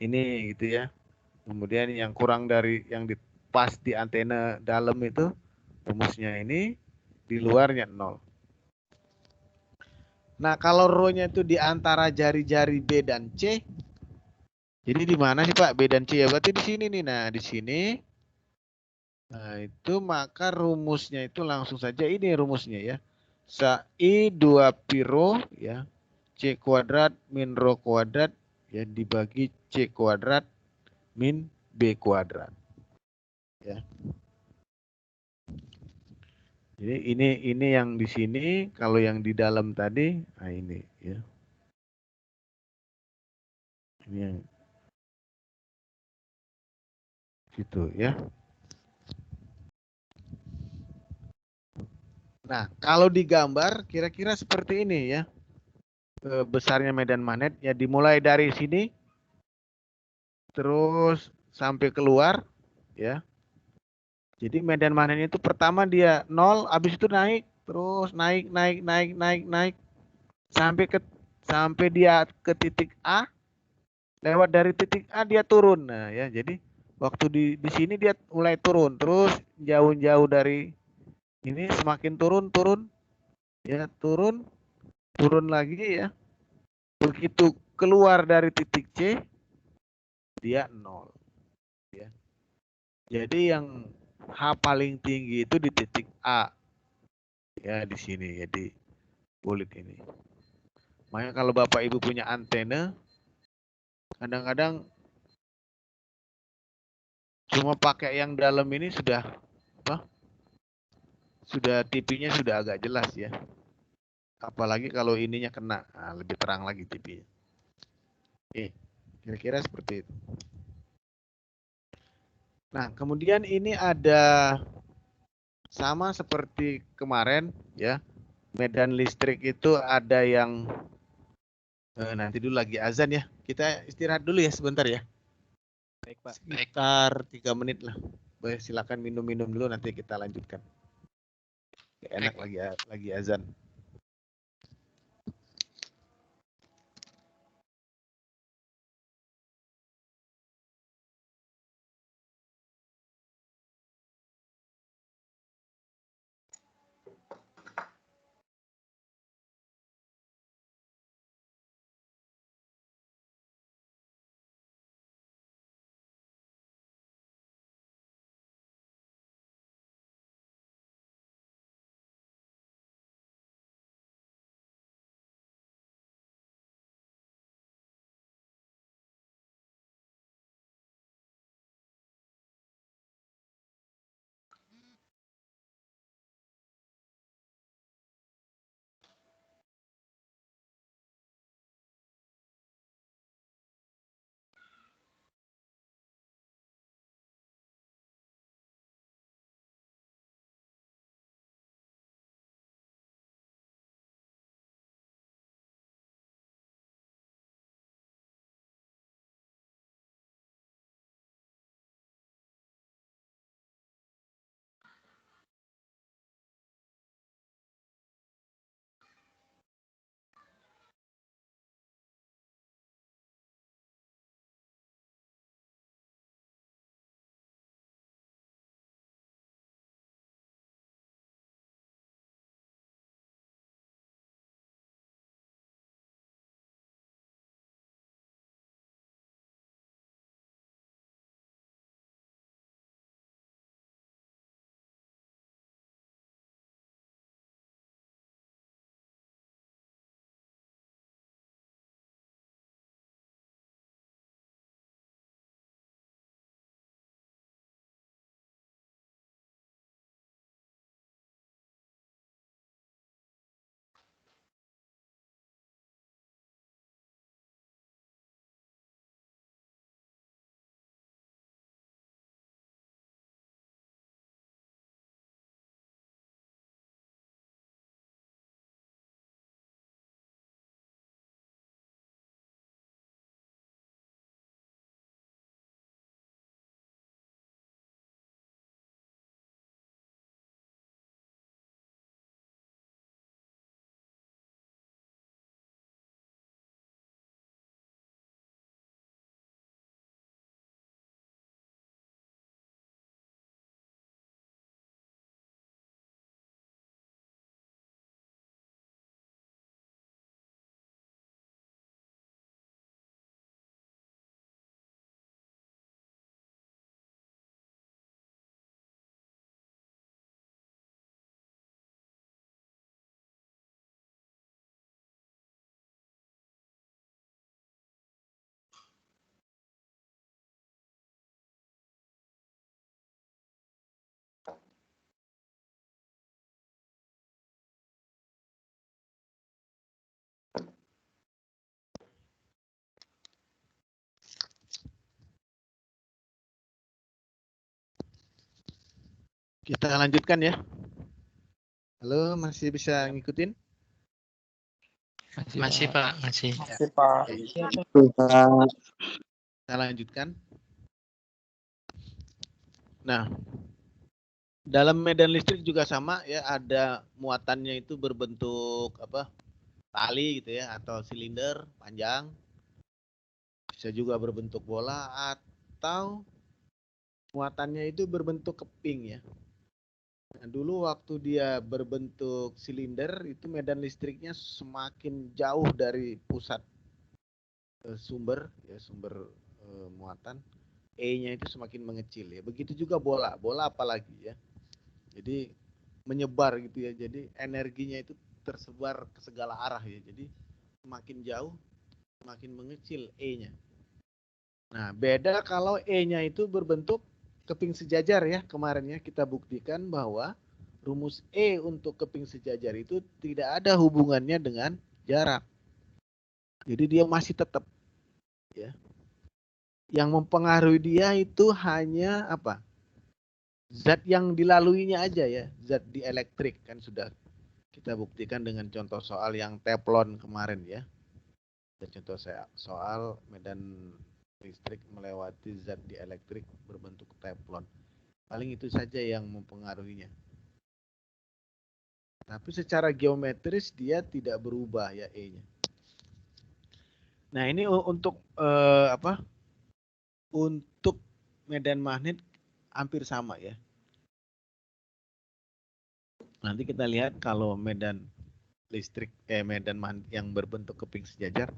Speaker 1: ini gitu ya. Kemudian yang kurang dari yang di pas di antena dalam itu rumusnya ini, di luarnya 0. Nah, kalau rho-nya itu di antara jari-jari B dan C. Jadi di mana sih Pak B dan C ya? Berarti di sini nih. Nah, di sini. Nah, itu maka rumusnya itu langsung saja ini rumusnya ya. I 2 pi rho ya. C kuadrat min rho kuadrat ya dibagi C kuadrat min B kuadrat. Ya. Jadi ini yang di sini, kalau yang di dalam tadi, nah ini ya. Ini yang situ ya. Nah, kalau digambar kira-kira seperti ini ya. Besarnya medan magnet ya, dimulai dari sini terus sampai keluar ya. Jadi medan magnet itu pertama dia 0, habis itu naik, terus naik sampai dia ke titik A, lewat dari titik A dia turun. Nah, ya, jadi waktu di sini dia mulai turun, terus jauh-jauh dari ini semakin turun ya, turun lagi ya. Begitu keluar dari titik C dia 0 ya. Jadi yang H paling tinggi itu di titik A ya, di sini ya, di kulit ini. Makanya kalau Bapak Ibu punya antena, kadang-kadang cuma pakai yang dalam ini sudah apa? Sudah TV-nya sudah agak jelas ya. Apalagi kalau ininya kena, nah, lebih terang lagi TV-nya. Oke, kira-kira seperti itu. Nah, kemudian ini ada sama seperti kemarin ya. Medan listrik itu ada yang nanti dulu lagi azan ya. Kita istirahat dulu ya sebentar ya.
Speaker 2: Baik, Pak.
Speaker 1: Sekitar 3 menit lah. Boleh silakan minum-minum dulu, nanti kita lanjutkan. Enak lagi azan. Kita lanjutkan ya. Halo, masih bisa ngikutin?
Speaker 2: Masih Pak, masih.
Speaker 4: Masih Pak.
Speaker 1: Kita lanjutkan. Nah, dalam medan listrik juga sama ya, ada muatannya itu berbentuk apa? Tali gitu ya, atau silinder panjang. Bisa juga berbentuk bola atau muatannya itu berbentuk keping ya. Nah, dulu waktu dia berbentuk silinder itu medan listriknya semakin jauh dari pusat sumber muatan, E-nya itu semakin mengecil ya. Begitu juga bola apalagi ya. Jadi menyebar gitu ya. Jadi energinya itu tersebar ke segala arah ya. Jadi semakin jauh semakin mengecil E-nya. Nah, beda kalau E-nya itu berbentuk keping sejajar ya. Kemarin ya kita buktikan bahwa rumus E untuk keping sejajar itu tidak ada hubungannya dengan jarak. Jadi dia masih tetap ya. Yang mempengaruhi dia itu hanya apa? Zat yang dilaluinya aja ya, zat dielektrik kan sudah kita buktikan dengan contoh soal yang teflon kemarin ya. Contoh soal medan listrik melewati zat dielektrik berbentuk teflon. Paling itu saja yang mempengaruhinya. Tapi secara geometris dia tidak berubah ya E-nya. Nah, ini untuk apa? Untuk medan magnet hampir sama ya. Nanti kita lihat kalau medan listrik medan magnet yang berbentuk keping sejajar,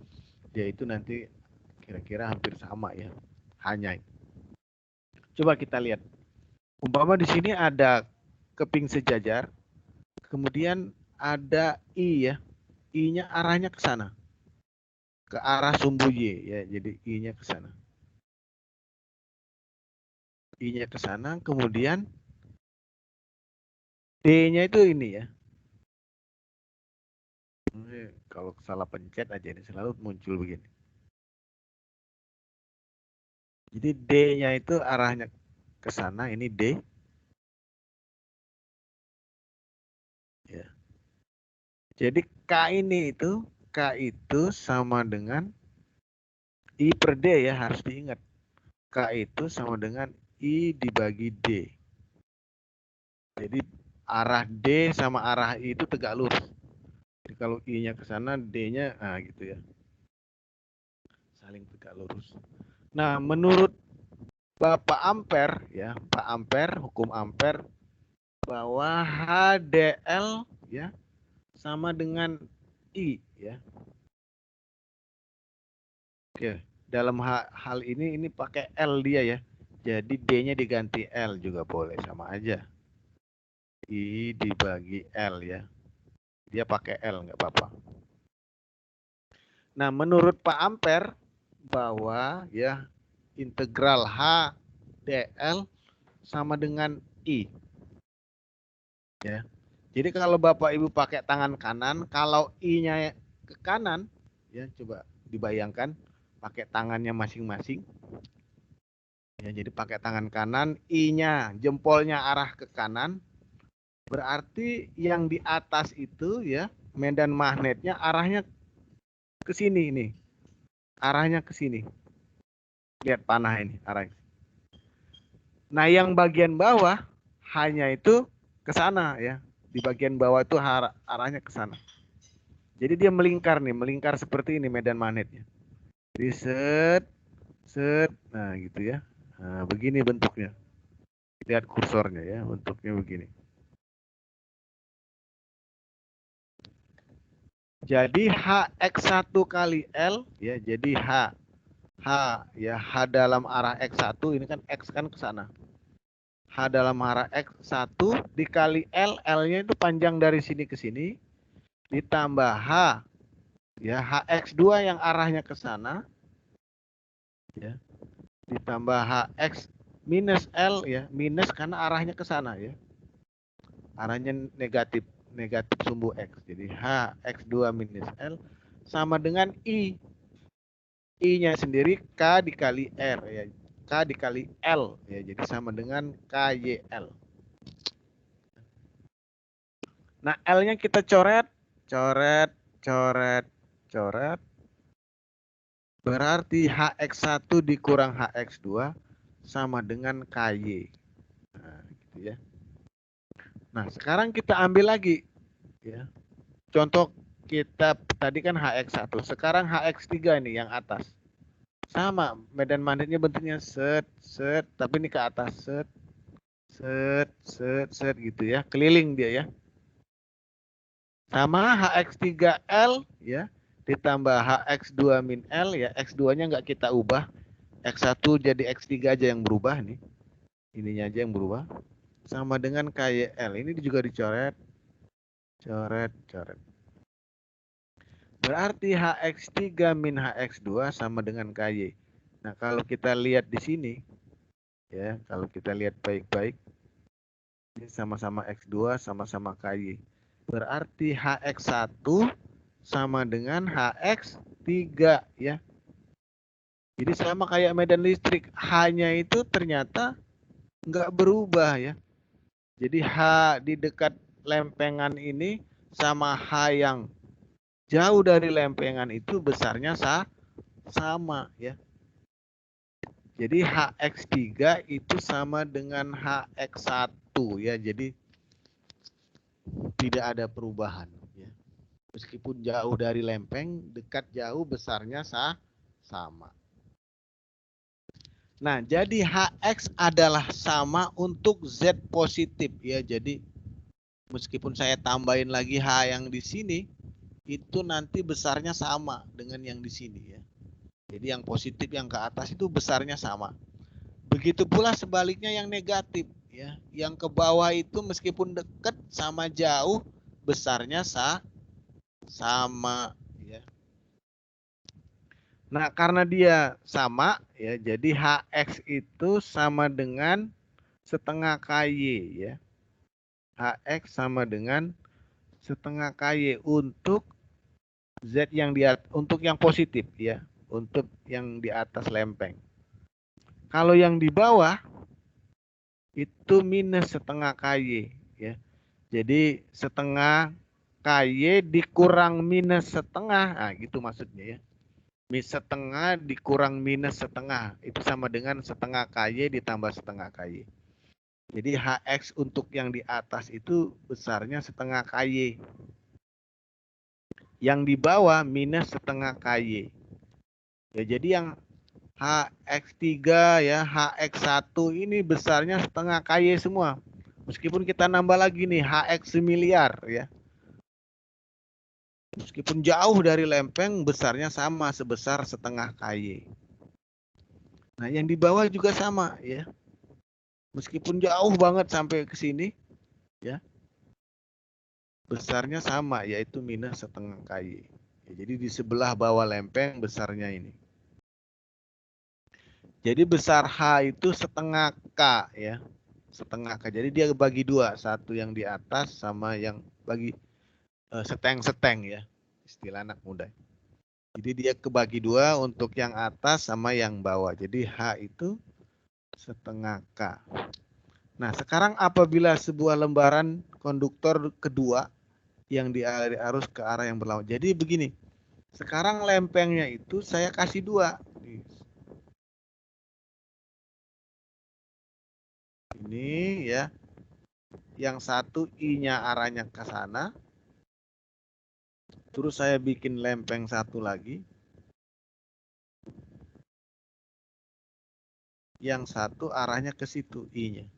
Speaker 1: dia itu nanti kira-kira hampir sama ya. Hanya. Coba kita lihat. Umpama di sini ada keping sejajar, kemudian ada I ya. I-nya arahnya ke sana. Ke arah sumbu Y ya. Jadi I-nya ke sana. I-nya ke sana, kemudian D-nya itu ini ya. Kalau salah pencet aja ini selalu muncul begini. Jadi D-nya itu arahnya ke sana, ini D. Ya. Jadi K itu sama dengan I per D ya, harus diingat. K itu sama dengan I dibagi D. Jadi arah D sama arah I itu tegak lurus. Jadi kalau I-nya ke sana, D-nya gitu ya. Saling tegak lurus. Nah, menurut Bapak Ampere ya, Pak Ampere, hukum Ampere bahwa HDL ya sama dengan I ya. Oke, dalam hal ini pakai L dia ya. Jadi D-nya diganti L juga boleh, sama aja. I dibagi L ya. Dia pakai L nggak apa-apa. Nah, menurut Pak Ampere bahwa ya integral H dl sama dengan I. Ya. Jadi kalau Bapak Ibu pakai tangan kanan, kalau I-nya ke kanan, ya coba dibayangkan pakai tangannya masing-masing. Ya, jadi pakai tangan kanan, I-nya jempolnya arah ke kanan. Berarti yang di atas itu ya medan magnetnya arahnya ke sini ini. Arahnya ke sini. Lihat panah ini arahnya. Nah, yang bagian bawah hanya itu ke sana ya. Di bagian bawah itu arahnya ke sana. Jadi dia melingkar nih, melingkar seperti ini medan magnetnya. Jadi set, nah gitu ya. Nah, begini bentuknya. Lihat kursornya ya, bentuknya begini. Jadi HX1 kali L ya, jadi H ya, H dalam arah X1 ini kan X kan ke sana. H dalam arah X1 dikali L, L-nya itu panjang dari sini ke sini, ditambah H ya, HX2 yang arahnya ke sana ya, ditambah HX minus L ya, minus karena arahnya ke sana ya, arahnya negatif sumbu X, jadi HX2 minus L sama dengan I-nya sendiri K dikali R ya, K dikali L ya, jadi sama dengan KYL. Nah, L-nya kita coret, coret, coret, coret. Berarti HX1 dikurang HX2 sama dengan KY. Nah, gitu ya. Nah, sekarang kita ambil lagi ya. Contoh kita tadi kan HX1, sekarang HX3 nih yang atas. Sama, medan magnetnya bentuknya set, set, tapi ini ke atas set, set, set, set gitu ya. Keliling dia ya. Sama HX3L ya, ditambah HX2 min L ya, X2-nya nggak kita ubah, X1 jadi X3 aja yang berubah nih, ininya aja yang berubah, sama dengan KYL, ini juga dicoret, coret, coret. Berarti HX3 min HX2 sama dengan KY. Nah kalau kita lihat di sini, ya kalau kita lihat baik-baik, ini sama-sama X2, sama-sama KY. Berarti HX1 sama dengan HX3 ya. Jadi sama kayak medan listrik, H-nya itu ternyata nggak berubah ya. Jadi H di dekat lempengan ini sama H yang jauh dari lempengan itu besarnya sama ya. Jadi HX3 itu sama dengan HX1 ya. Jadi tidak ada perubahan ya. Meskipun jauh dari lempeng, dekat jauh besarnya sama. Nah, jadi HX adalah sama untuk Z positif ya. Jadi meskipun saya tambahin lagi H yang di sini, itu nanti besarnya sama dengan yang di sini ya. Jadi yang positif yang ke atas itu besarnya sama. Begitu pula sebaliknya yang negatif ya. Yang ke bawah itu meskipun dekat sama jauh besarnya sama ya. Nah, karena dia sama ya, jadi HX itu sama dengan setengah KY ya. HX sama dengan setengah KY untuk Z yang untuk yang positif ya, untuk yang di atas lempeng. Kalau yang di bawah itu minus setengah KY ya. Jadi setengah KY dikurang minus setengah, nah gitu maksudnya ya. Setengah dikurang minus setengah itu sama dengan setengah KY ditambah setengah KY. Jadi HX untuk yang di atas itu besarnya setengah KY. Yang di bawah minus setengah KY. Ya, jadi yang HX3 ya, HX1 ini besarnya setengah KY semua. Meskipun kita nambah lagi nih HX miliar ya. Meskipun jauh dari lempeng besarnya sama sebesar setengah KY. Nah, yang di bawah juga sama ya. Meskipun jauh banget sampai ke sini ya. Besarnya sama yaitu minus setengah KY. Ya, jadi di sebelah bawah lempeng besarnya ini. Jadi besar H itu setengah K ya. Setengah K. Jadi dia bagi dua, satu yang di atas sama yang bagi seteng-seteng ya. Istilah anak muda. Jadi dia kebagi dua untuk yang atas sama yang bawah. Jadi H itu setengah K. Nah, sekarang apabila sebuah lembaran konduktor kedua yang dialiri arus ke arah yang berlawanan. Jadi begini, sekarang lempengnya itu saya kasih dua. Ini ya, yang satu I-nya arahnya ke sana. Terus saya bikin lempeng satu lagi. Yang satu arahnya ke situ I-nya.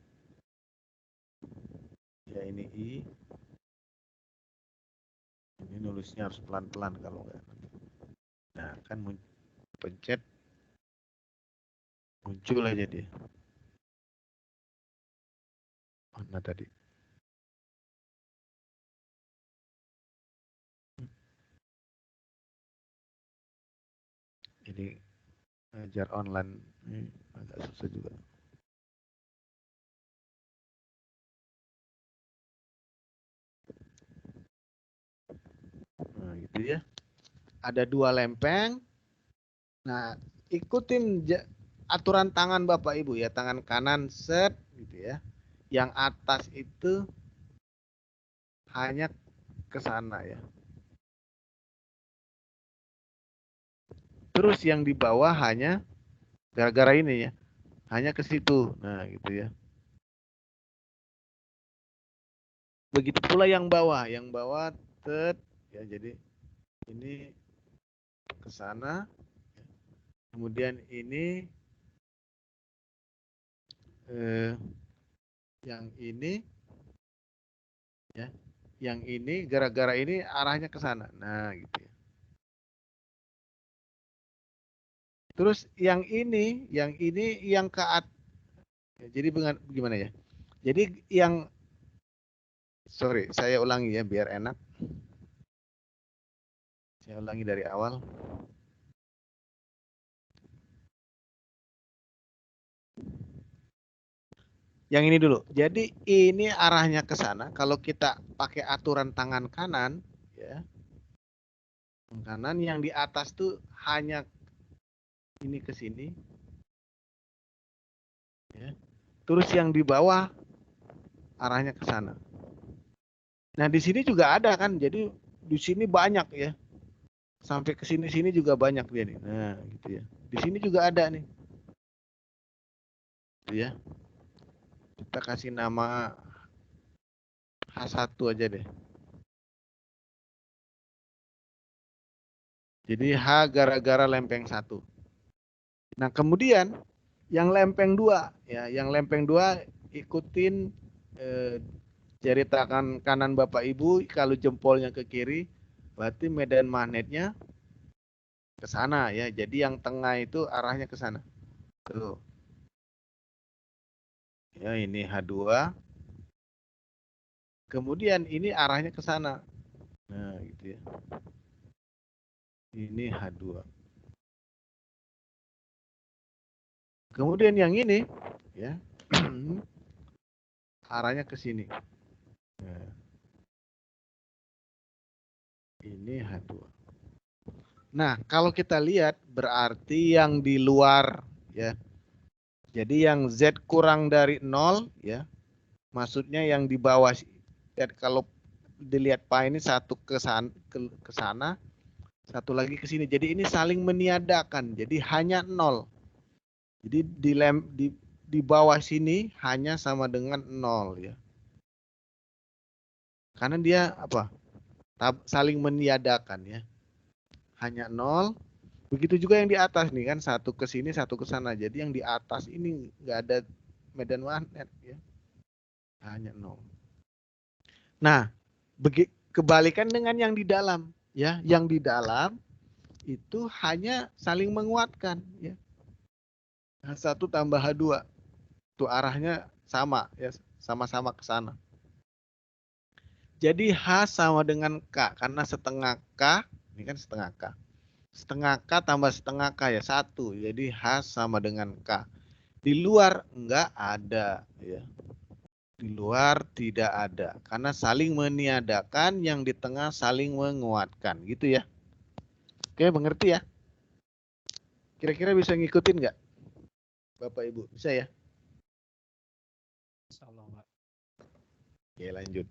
Speaker 1: Ya ini I. Ini nulisnya harus pelan-pelan kalau enggak. Nah, kan pencet muncul aja dia. Mana tadi? Ini ngajar online ini agak susah juga. Nah, gitu ya. Ada dua lempeng. Nah, ikutin aturan tangan Bapak Ibu ya. Tangan kanan set gitu ya. Yang atas itu hanya ke sana ya. Terus yang di bawah hanya gara-gara ini ya, hanya ke situ. Nah, gitu ya. Begitu pula yang bawah ya, jadi ini ke sana. Kemudian ini yang ini ya. Yang ini gara-gara ini arahnya ke sana. Nah, gitu ya. Terus yang ini yang ke atas. Jadi gimana ya? Jadi sorry, saya ulangi ya biar enak. Saya ulangi dari awal. Yang ini dulu. Jadi ini arahnya ke sana. Kalau kita pakai aturan tangan kanan, ya, kanan yang di atas tuh hanya ini ke sini, ya. Terus yang di bawah arahnya ke sana. Nah di sini juga ada kan. Jadi di sini banyak ya. Sampai ke sini juga banyak dia nih. Nah gitu ya. Di sini juga ada nih. Gitu ya. Kita kasih nama H1 aja deh. Jadi H gara-gara lempeng 1. Nah, kemudian yang lempeng 2 ya, yang lempeng 2 ikutin jari tangan kanan Bapak Ibu, kalau jempolnya ke kiri berarti medan magnetnya ke sana ya. Jadi yang tengah itu arahnya ke sana. Tuh. Ya, ini H2. Kemudian ini arahnya ke sana. Nah, gitu ya. Ini H2. Kemudian yang ini ya. Arahnya ke sini. Nah, ini H2. Nah, kalau kita lihat berarti yang di luar ya. Jadi yang Z kurang dari 0 ya. Maksudnya yang di bawah ya, kalau dilihat Pak ini satu ke sana, satu lagi ke sini. Jadi ini saling meniadakan. Jadi hanya 0. Jadi di bawah sini hanya sama dengan 0 ya. Karena dia apa? Saling meniadakan ya. Hanya 0. Begitu juga yang di atas nih kan, satu ke sini, satu ke sana. Jadi yang di atas ini nggak ada medan magnet ya. Hanya 0. Nah, kebalikan dengan yang di dalam ya. Yang di dalam itu hanya saling menguatkan ya. H1 tambah H2. Itu arahnya sama ya, sama-sama ke sana. Jadi H sama dengan K karena setengah K, ini kan setengah K. Setengah K tambah setengah K ya 1. Jadi H sama dengan K. Di luar enggak ada ya. Di luar tidak ada karena saling meniadakan, yang di tengah saling menguatkan gitu ya. Oke, mengerti ya? Kira-kira bisa ngikutin nggak Bapak Ibu? Bisa ya?
Speaker 2: Insyaallah, Pak.
Speaker 1: Oke, lanjut.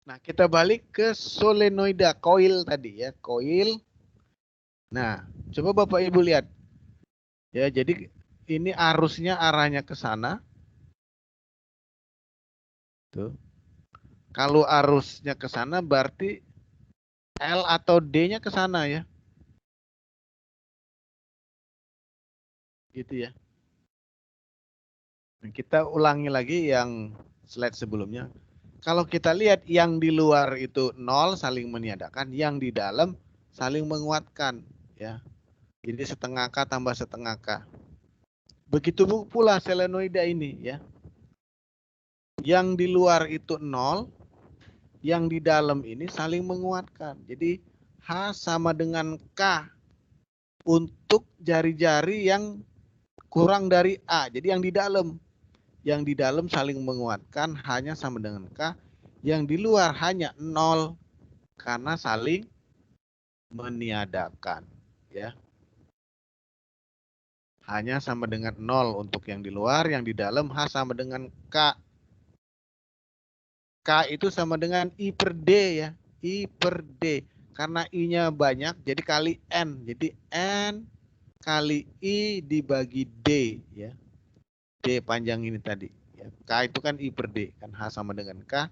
Speaker 1: Nah, kita balik ke solenoida, koil tadi ya, koil. Nah, coba Bapak Ibu lihat. Ya, jadi ini arusnya arahnya ke sana. Tuh. Kalau arusnya ke sana berarti L atau D-nya ke sana ya. Gitu ya. Nah, kita ulangi lagi yang slide sebelumnya. Kalau kita lihat yang di luar itu 0 saling meniadakan, yang di dalam saling menguatkan ya. Jadi setengah K tambah setengah K. Begitu pula solenoida ini ya. Yang di luar itu 0, yang di dalam ini saling menguatkan. Jadi H sama dengan K untuk jari-jari yang kurang dari A. Jadi yang di dalam saling menguatkan hanya sama dengan K. Yang di luar hanya 0 karena saling meniadakan ya. Hanya sama dengan 0 untuk yang di luar, yang di dalam H sama dengan K. K itu sama dengan I per D ya. I per D. Karena I-nya banyak, jadi kali N. Jadi N kali I dibagi D ya. D panjang ini tadi. Ya. K itu kan I per D. Kan H sama dengan K.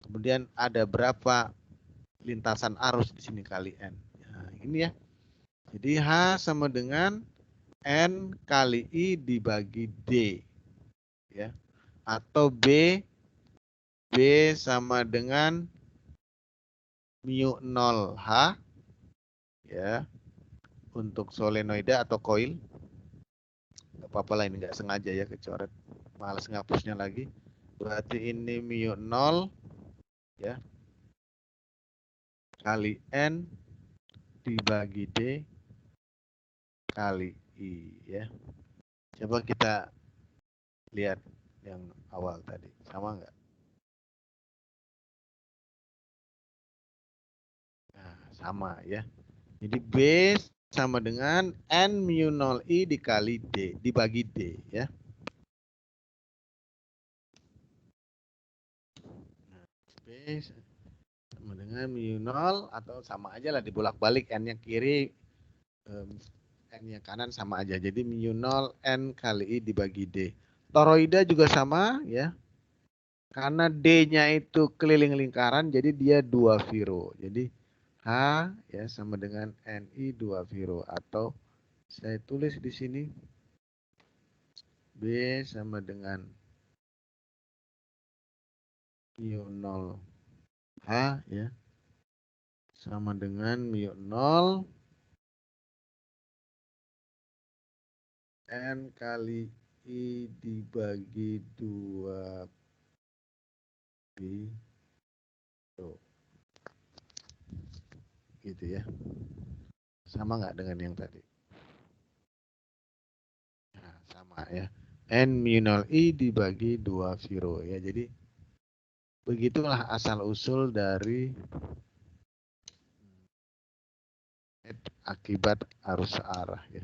Speaker 1: Kemudian ada berapa lintasan arus di sini kali N. Nah, ini ya. Jadi H sama dengan N kali I dibagi D. Ya. Atau B sama dengan mu 0H ya untuk solenoida atau koil. Gak apa-apa lah, ini nggak sengaja ya kecoret. Males ngapusnya lagi. Berarti ini mu 0 ya kali N dibagi D kali I ya. Coba kita lihat yang awal tadi. Sama nggak? Nah, sama ya. Jadi B sama dengan N mu 0 I dikali D, dibagi D ya. Nah, B sama dengan mu 0 atau sama aja lah, dibolak-balik, N-nya kiri, N-nya kanan sama aja. Jadi mu 0 N kali I dibagi D. Toroida juga sama ya. Karena D-nya itu keliling lingkaran, jadi dia 2 viro. Jadi H ya sama dengan NI 2 viro, atau saya tulis di sini B sama dengan mu 0 H ya sama dengan mu 0 N kali I dibagi 2 viro. Gitu ya. Sama nggak dengan yang tadi? Nah, sama ya. N mu 0 I dibagi 2 viro ya. Jadi begitulah asal usul dari akibat arus searah ya.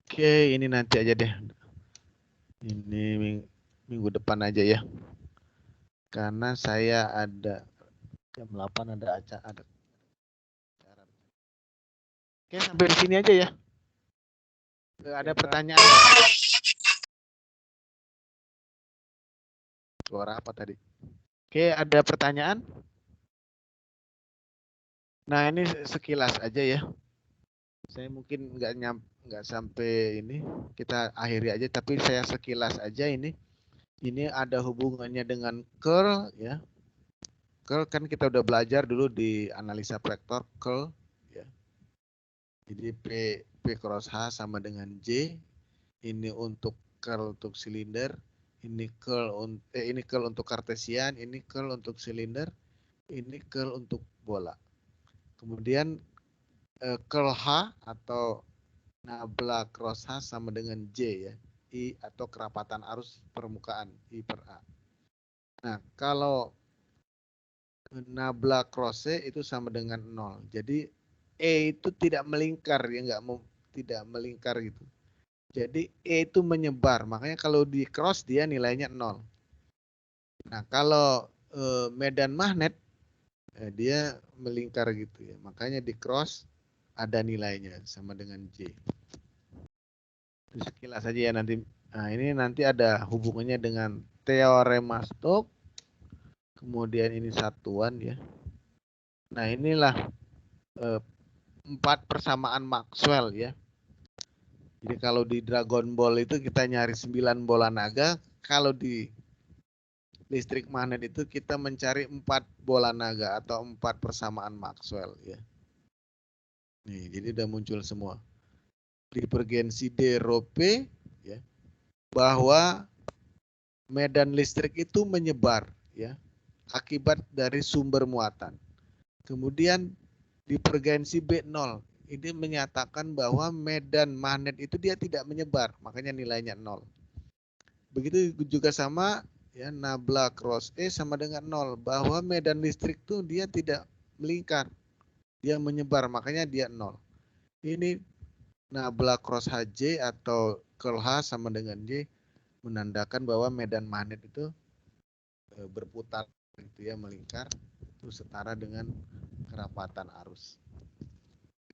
Speaker 1: Oke, ini nanti aja deh. Ini minggu depan aja ya. Karena saya ada jam 8 ada acara. Oke, sampai di sini aja ya. Ada pertanyaan? Suara apa tadi? Oke, ada pertanyaan? Nah, ini sekilas aja ya. Saya mungkin nggak sampai ini, kita akhiri aja, tapi saya sekilas aja ini. Ini ada hubungannya dengan curl ya. Curl kan kita udah belajar dulu di analisa vektor curl ya. Jadi P cross H sama dengan J. Ini untuk curl untuk silinder, ini curl untuk kartesian, ini curl untuk silinder, ini curl untuk bola. Kemudian curl H atau nabla cross H sama dengan J ya, I atau kerapatan arus permukaan I per A. Nah, kalau nabla cross C itu sama dengan 0. Jadi E itu tidak melingkar ya, tidak melingkar gitu. Jadi E itu menyebar, makanya kalau di cross dia nilainya 0. Nah, kalau medan magnet dia melingkar gitu ya, makanya di cross ada nilainya sama dengan J. Itu sekilas saja ya nanti. Nah, ini nanti ada hubungannya dengan teorema Stokes. Kemudian ini satuan ya. Nah, inilah 4 persamaan Maxwell ya. Jadi kalau di Dragon Ball itu kita nyari 9 bola naga, kalau di listrik magnet itu kita mencari 4 bola naga atau 4 persamaan Maxwell ya. Nih, jadi udah muncul semua. Divergensi D rho P ya, bahwa medan listrik itu menyebar ya akibat dari sumber muatan. Kemudian divergensi B0 ini menyatakan bahwa medan magnet itu dia tidak menyebar, makanya nilainya 0. Begitu juga sama ya, nabla cross E sama dengan 0, bahwa medan listrik itu dia tidak melingkar, dia menyebar, makanya dia 0. Ini nabla cross HJ atau curl H sama dengan J, menandakan bahwa medan magnet itu berputar gitu ya, melingkar terus setara dengan kerapatan arus.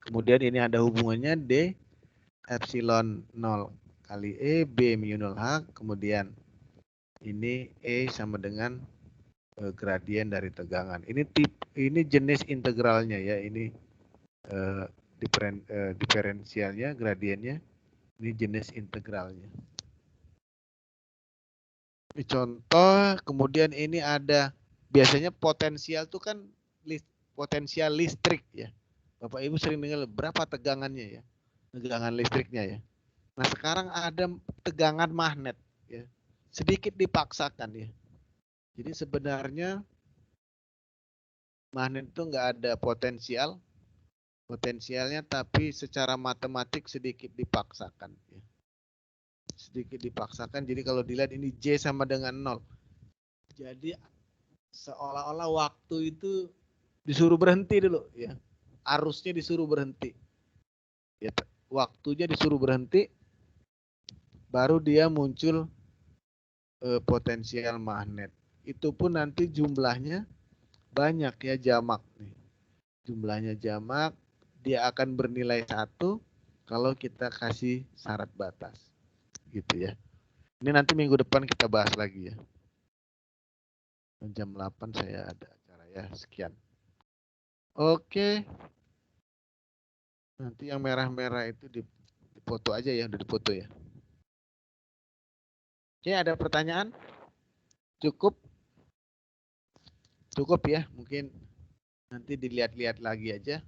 Speaker 1: Kemudian ini ada hubungannya D epsilon 0 kali E B mu 0 H, kemudian ini E sama dengan gradien dari tegangan. Ini jenis integralnya ya, ini diferensialnya, gradiennya, ini jenis integralnya. Ini contoh, kemudian ini ada biasanya potensial itu kan potensial listrik ya. Bapak Ibu sering dengar berapa tegangannya ya, tegangan listriknya ya. Nah sekarang ada tegangan magnet ya, sedikit dipaksakan ya. Jadi sebenarnya magnet itu nggak ada potensialnya, tapi secara matematik sedikit dipaksakan ya. Sedikit dipaksakan, jadi kalau dilihat ini J sama dengan 0. Jadi seolah-olah waktu itu disuruh berhenti dulu ya. Arusnya disuruh berhenti. Ya, waktunya disuruh berhenti, baru dia muncul potensial magnet. Itu pun nanti jumlahnya banyak ya, jamak nih. Jumlahnya jamak, dia akan bernilai 1 kalau kita kasih syarat batas. Gitu ya. Ini nanti minggu depan kita bahas lagi ya. Jam 8 saya ada acara ya. Sekian. Oke. Nanti yang merah-merah itu dipoto aja ya, udah dipoto ya. Oke, ada pertanyaan? Cukup? Cukup ya, mungkin nanti dilihat-lihat lagi aja.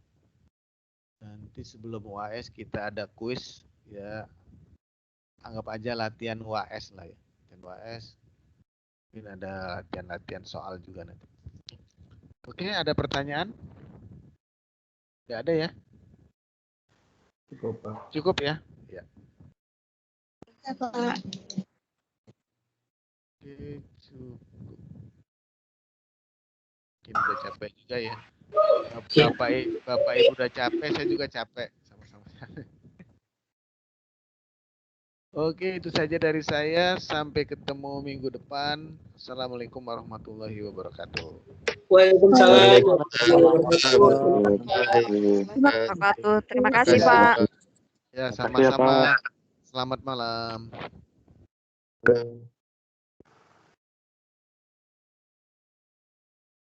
Speaker 1: Nanti sebelum UAS kita ada kuis ya. Anggap aja latihan UAS lah ya. Latihan UAS. Mungkin ada latihan-latihan soal juga nanti. Oke, ada pertanyaan? Tidak ada ya?
Speaker 2: Cukup, Pak.
Speaker 1: Cukup ya? Ya.
Speaker 3: Ya, Pak.
Speaker 1: Oke, cukup. Mungkin udah capek juga ya. Bapak Ibu udah capek, saya juga capek. Sama-sama. Oke, itu saja dari saya. Sampai ketemu minggu depan. Assalamualaikum warahmatullahi wabarakatuh.
Speaker 3: Waalaikumsalam.
Speaker 4: Terima kasih, Pak.
Speaker 1: Ya, sama-sama. Selamat malam.